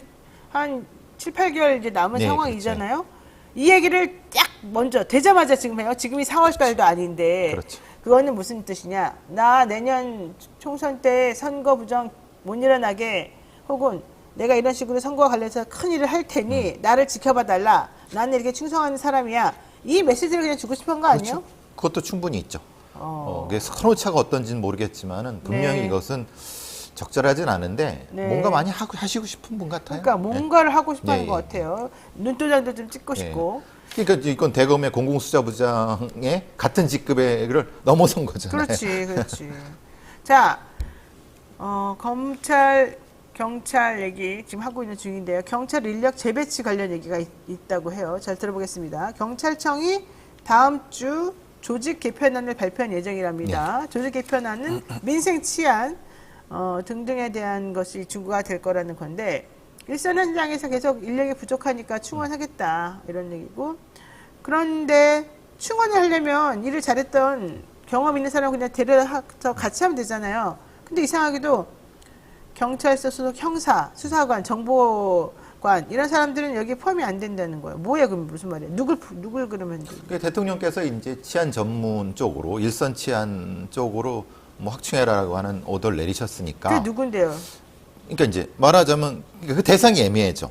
한 7, 8개월 이제 남은 네, 상황이잖아요. 이 얘기를 딱 먼저 되자마자 지금 해요. 지금이 4월 달도 아닌데. 그렇죠. 그거는 무슨 뜻이냐. 나 내년 총선 때 선거 부정 못 일어나게 혹은 내가 이런 식으로 선거와 관련해서 큰 일을 할 테니 나를 지켜봐 달라. 나는 이렇게 충성하는 사람이야. 이 메시지를 그냥 주고 싶은 거 아니에요? 그렇죠. 그것도 충분히 있죠. 그게 선호차가 어떤지는 모르겠지만은 분명히 네. 이것은 적절하진 않은데 네. 뭔가 많이 하시고 싶은 분 같아요. 그러니까 뭔가를 하고 싶어 하는 예, 것 예. 같아요. 눈도장도 좀 찍고 예. 싶고. 그러니까 이건 대검의 공공수사부장의 같은 직급을 넘어선 거잖아요. 그렇지, 그렇지. 자, 검찰, 경찰 얘기 지금 하고 있는 중인데요. 경찰 인력 재배치 관련 얘기가 있다고 해요. 잘 들어보겠습니다. 경찰청이 다음 주 조직 개편안을 발표할 예정이랍니다. 조직 개편안은 민생 치안 등등에 대한 것이 중구가 될 거라는 건데 일선 현장에서 계속 인력이 부족하니까 충원하겠다 이런 얘기고 그런데 충원을 하려면 일을 잘했던 경험 있는 사람 그냥 데려서 같이 하면 되잖아요. 근데 이상하게도 경찰서 소속 형사, 수사관, 정보관 이런 사람들은 여기에 포함이 안 된다는 거예요. 뭐예요? 그럼 무슨 말이에요? 누굴 그러면 그러니까 대통령께서 이제 치안 전문 쪽으로 일선 치안 쪽으로 뭐 확충해라라고 하는 오더를 내리셨으니까. 그게 누군데요? 그러니까 이제 말하자면 그 대상이 애매해져.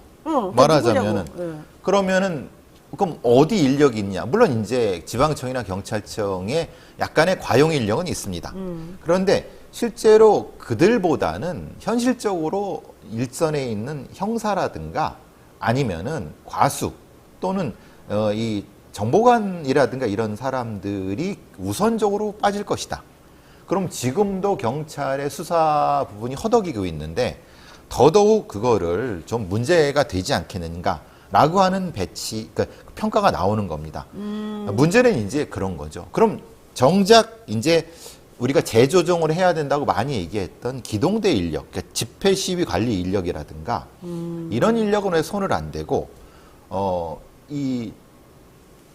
말하자면은 누구냐고. 그러면은 그럼 어디 인력이 있냐? 물론 이제 지방청이나 경찰청에 약간의 과용 인력은 있습니다. 그런데 실제로 그들보다는 현실적으로 일선에 있는 형사라든가 아니면은 과수 또는 이 정보관이라든가 이런 사람들이 우선적으로 빠질 것이다. 그럼 지금도 경찰의 수사 부분이 허덕이고 있는데 더더욱 그거를 좀 문제가 되지 않겠는가라고 하는 그러니까 평가가 나오는 겁니다. 문제는 이제 그런 거죠. 그럼 정작 이제 우리가 재조정을 해야 된다고 많이 얘기했던 기동대 인력, 그러니까 집회 시위 관리 인력이라든가 이런 인력은 왜 손을 안 대고 이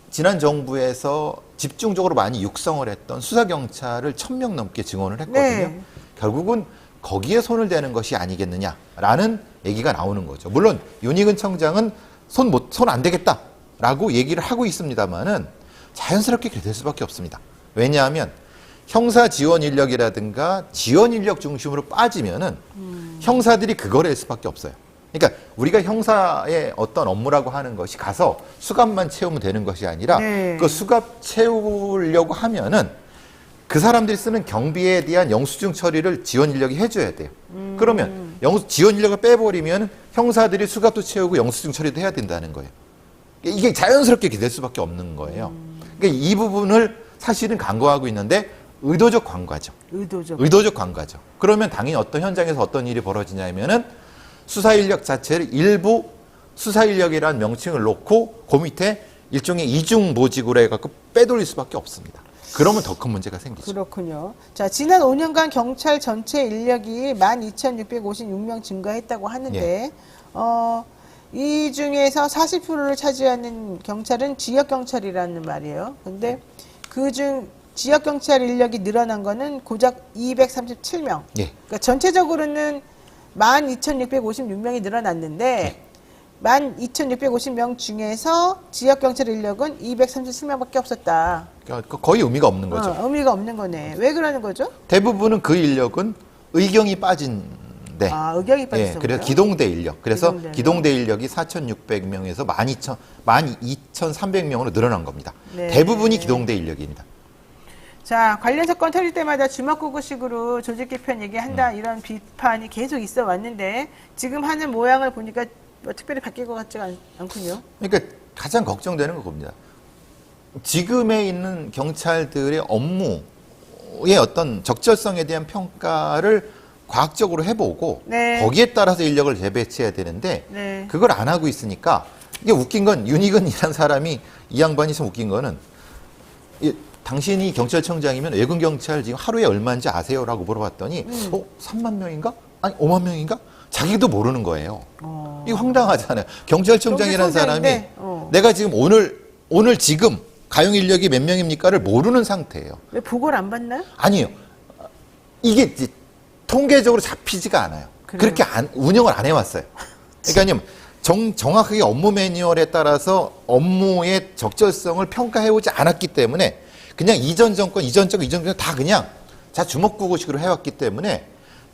지난 정부에서 집중적으로 많이 육성을 했던 수사경찰을 1000명 넘게 증원을 했거든요. 네. 결국은 거기에 손을 대는 것이 아니겠느냐라는 얘기가 나오는 거죠. 물론 윤희근 청장은 손 안 되겠다라고 얘기를 하고 있습니다만은 자연스럽게 그렇게 될 수밖에 없습니다. 왜냐하면 형사 지원 인력이라든가 지원 인력 중심으로 빠지면은 형사들이 그걸 할 수밖에 없어요. 그러니까 우리가 형사의 어떤 업무라고 하는 것이 가서 수갑만 채우면 되는 것이 아니라 네. 그 수갑 채우려고 하면은 그 사람들이 쓰는 경비에 대한 영수증 처리를 지원 인력이 해줘야 돼요. 그러면 지원 인력을 빼버리면 형사들이 수갑도 채우고 영수증 처리도 해야 된다는 거예요. 이게 자연스럽게 될 수밖에 없는 거예요. 그러니까 이 부분을 사실은 간과하고 있는데 의도적 간과죠. 의도적 간과죠. 그러면 당연히 어떤 현장에서 어떤 일이 벌어지냐면은 수사 인력 자체를 일부 수사 인력이라는 명칭을 놓고 그 밑에 일종의 이중 모직으로 해갖고 빼돌릴 수밖에 없습니다. 그러면 더 큰 문제가 생기죠. 그렇군요. 자, 지난 5년간 경찰 전체 인력이 12,656명 증가했다고 하는데, 이 중에서 40%를 차지하는 경찰은 지역경찰이라는 말이에요. 근데 그중 지역경찰 인력이 늘어난 거는 고작 237명. 예. 그러니까 전체적으로는 12,656명이 늘어났는데, 12,650명 중에서 지역경찰 인력은 237명밖에 없었다. 그러니까 거의 의미가 없는 거죠. 의미가 없는 거네. 왜 그러는 거죠? 대부분은 그 인력은 의경이 빠진 데. 의경이 빠졌어요. 그래서 기동대 인력. 그래서 기동대 기동대 인력이 4,600명에서 12,300명으로 늘어난 겁니다. 네. 대부분이 기동대 인력입니다. 자, 관련 사건 터질 때마다 주먹구구식으로 조직 개편 얘기한다 이런 비판이 계속 있어 왔는데 지금 하는 모양을 보니까 뭐 특별히 바뀔 것 같지가 않군요. 그러니까 가장 걱정되는 겁니다. 지금에 있는 경찰들의 업무의 어떤 적절성에 대한 평가를 과학적으로 해보고 네. 거기에 따라서 인력을 재배치해야 되는데 네. 그걸 안 하고 있으니까 이게 웃긴 건 윤희근이라는 사람이 이 양반이 참 웃긴 거는 당신이 경찰청장이면 외군 경찰 지금 하루에 얼마인지 아세요라고 물어봤더니 3만 명인가? 아니 5만 명인가? 자기도 모르는 거예요. 이거 황당하잖아요. 경찰청장이라는 사람이 경찰청장인데, 내가 지금 오늘 지금 가용 인력이 몇 명입니까를 모르는 상태예요. 왜 보고를 안 받나요? 아니요. 이게 이제 통계적으로 잡히지가 않아요. 그래요? 그렇게 운영을 안 해왔어요. 그러니까 정확하게 업무 매뉴얼에 따라서 업무의 적절성을 평가해오지 않았기 때문에 그냥 이전 정권 다 그냥 자 주먹구구식으로 해왔기 때문에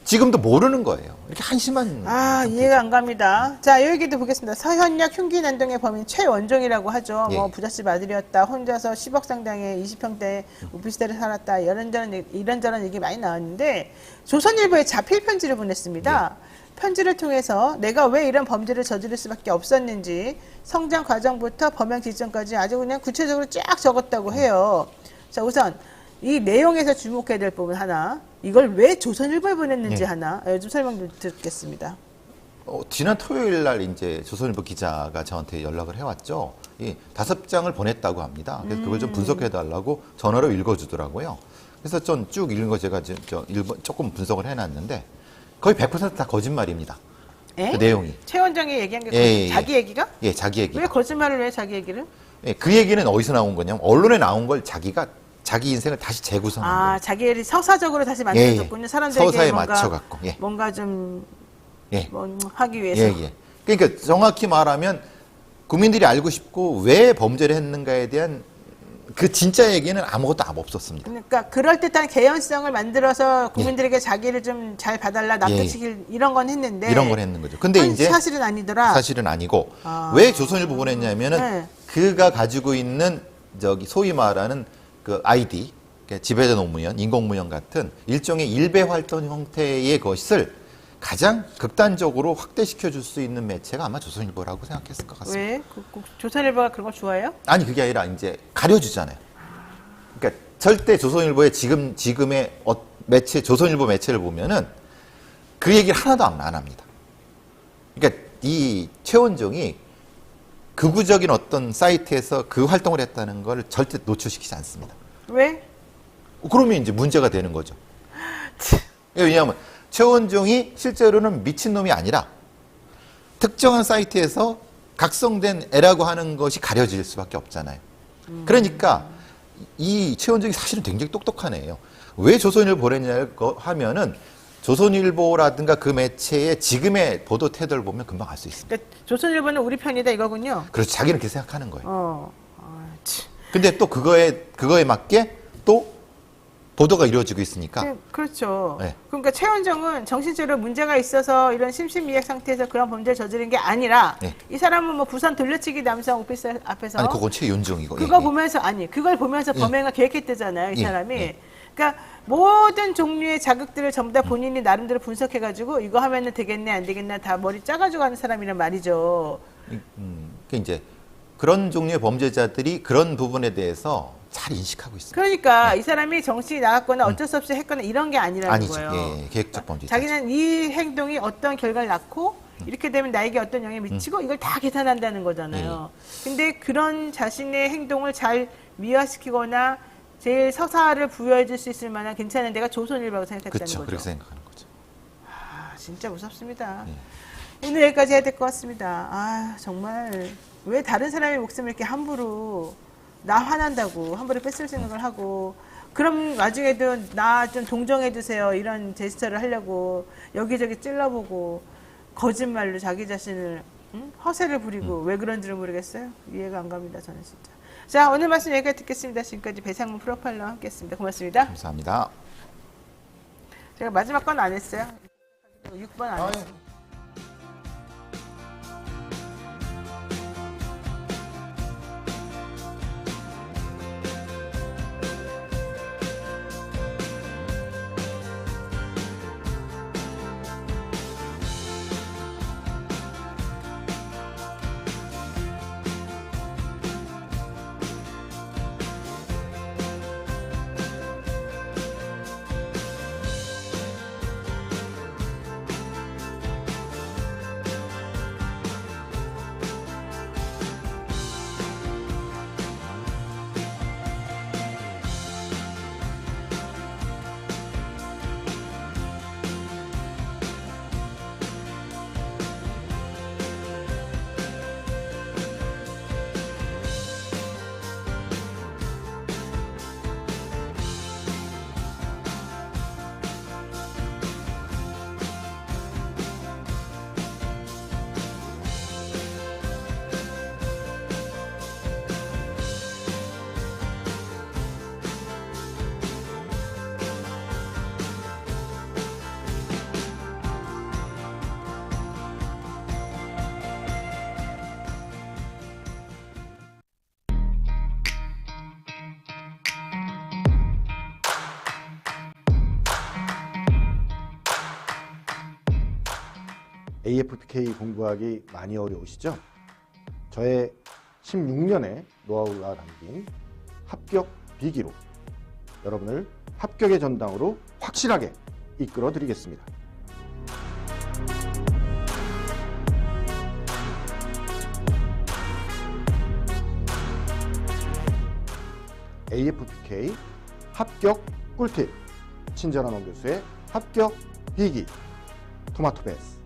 지금도 모르는 거예요. 이렇게 한심한. 이해가 안 갑니다. 자, 이 얘기도 보겠습니다. 서현역 흉기 난동의 범인 최원종이라고 하죠. 예. 뭐 부잣집 아들이었다. 혼자서 10억 상당의 20평대 오피스텔에 살았다. 이런저런 얘기 많이 나왔는데 조선일보에 자필 편지를 보냈습니다. 편지를 통해서 내가 왜 이런 범죄를 저지를 수밖에 없었는지 성장 과정부터 범행 지점까지 아주 그냥 구체적으로 쫙 적었다고 해요. 자, 우선 이 내용에서 주목해야 될 부분 하나, 이걸 왜 조선일보에 보냈는지 하나 좀 설명 좀 듣겠습니다. 지난 토요일 날 이제 조선일보 기자가 저한테 연락을 해왔죠. 이 5장을 보냈다고 합니다. 그래서 그걸 좀 분석해달라고 전화로 읽어주더라고요. 그래서 전 쭉 읽은 거 제가 조금 분석을 해놨는데 거의 100%다 거짓말입니다. 그 내용이. 최원정이 얘기한 게 자기 얘기가? 예, 자기 얘기. 왜 거짓말을 해, 자기 얘기를? 예, 그 얘기는 어디서 나온 거냐면 언론에 나온 걸 자기가 자기 인생을 다시 재구성한 거예요. 자기 일이 서사적으로 다시 만들어졌군요. 사람들에게 서사에 뭔가, 맞춰갖고. 예. 뭔가 좀 예. 뭐 하기 위해서. 예. 그러니까 정확히 말하면 국민들이 알고 싶고 왜 범죄를 했는가에 대한 그 진짜 얘기는 아무것도 없었습니다. 그러니까 그럴듯한 개연성을 만들어서 국민들에게 자기를 좀 잘 봐달라, 납득시킬 이런 건 했는데. 이런 걸 했는 거죠. 근데 이제 사실은 아니더라. 사실은 아니고 왜 조선일보 보냈냐면은 네. 그가 가지고 있는 소위 말하는 그 아이디, 그러니까 지배자 노무현, 인공무현 같은 일종의 일배 활동 형태의 것을 가장 극단적으로 확대시켜 줄 수 있는 매체가 아마 조선일보라고 생각했을 것 같습니다. 왜? 조선일보가 그런 거 좋아해요? 아니 그게 아니라 이제 가려주잖아요. 그러니까 절대 조선일보의 지금의 매체, 조선일보 매체를 보면은 그 얘기를 하나도 안 합니다. 그러니까 이 최원종이 극우적인 어떤 사이트에서 그 활동을 했다는 걸 절대 노출시키지 않습니다. 왜? 그러면 이제 문제가 되는 거죠. 왜냐하면 최원종이 실제로는 미친놈이 아니라 특정한 사이트에서 각성된 애라고 하는 것이 가려질 수밖에 없잖아요. 그러니까 이 최원종이 사실은 굉장히 똑똑한 애예요. 왜 조선일보 보냈냐고 하면은 조선일보라든가 그 매체의 지금의 보도 태도를 보면 금방 알 수 있습니다. 그러니까 조선일보는 우리 편이다 이거군요. 그래서 자기는 그렇게 생각하는 거예요. 참. 근데 또 그거에 맞게 또 보도가 이루어지고 있으니까. 그렇죠. 네. 그러니까 최원정은 정신적으로 문제가 있어서 이런 심신미약 상태에서 그런 범죄를 저지른 게 아니라 네. 이 사람은 뭐 부산 돌려치기 남성 오피스 앞에서 아니 그건 최윤종이고. 그거 보면서 그걸 보면서 범행을 계획했대잖아요, 이 예, 사람이. 예. 그러니까 모든 종류의 자극들을 전부 다 본인이 나름대로 분석해가지고 이거 하면은 되겠네, 안 되겠나 다 머리 짜가지고 하는 사람이란 말이죠. 그러니까 이제 그런 종류의 범죄자들이 그런 부분에 대해서 잘 인식하고 있습니다. 그러니까 이 사람이 정신이 나갔거나 어쩔 수 없이 했거나 이런 게 아니라는 아니죠. 거예요. 예, 계획적 범죄자. 자기는 이 행동이 어떤 결과를 낳고 이렇게 되면 나에게 어떤 영향을 미치고 이걸 다 계산한다는 거잖아요. 근데 그런 자신의 행동을 잘 미화시키거나 제일 서사를 부여해 줄 수 있을 만한 괜찮은 데가 조선일보라고 생각했다는 그렇죠. 거죠. 그렇게 생각하는 거죠. 진짜 무섭습니다. 오늘 여기까지 해야 될 것 같습니다. 정말 왜 다른 사람의 목숨을 이렇게 함부로 나 화난다고 함부로 뺏을 수 있는 걸 하고 그런 와중에도 나 좀 동정해 주세요 이런 제스처를 하려고 여기저기 찔러보고 거짓말로 자기 자신을 허세를 부리고 왜 그런지를 모르겠어요. 이해가 안 갑니다. 저는 진짜. 자, 오늘 말씀 여기까지 듣겠습니다. 지금까지 배상문 프로파일러와 함께했습니다. 고맙습니다. 감사합니다. 제가 마지막 건 안 했어요. 6번 안 했어요. AFPK 공부하기 많이 어려우시죠? 저의 16년의 노하우가 담긴 합격 비기로 여러분을 합격의 전당으로 확실하게 이끌어 드리겠습니다. AFPK 합격 꿀팁, 친절한 원교수의 합격 비기, 토마토 베스.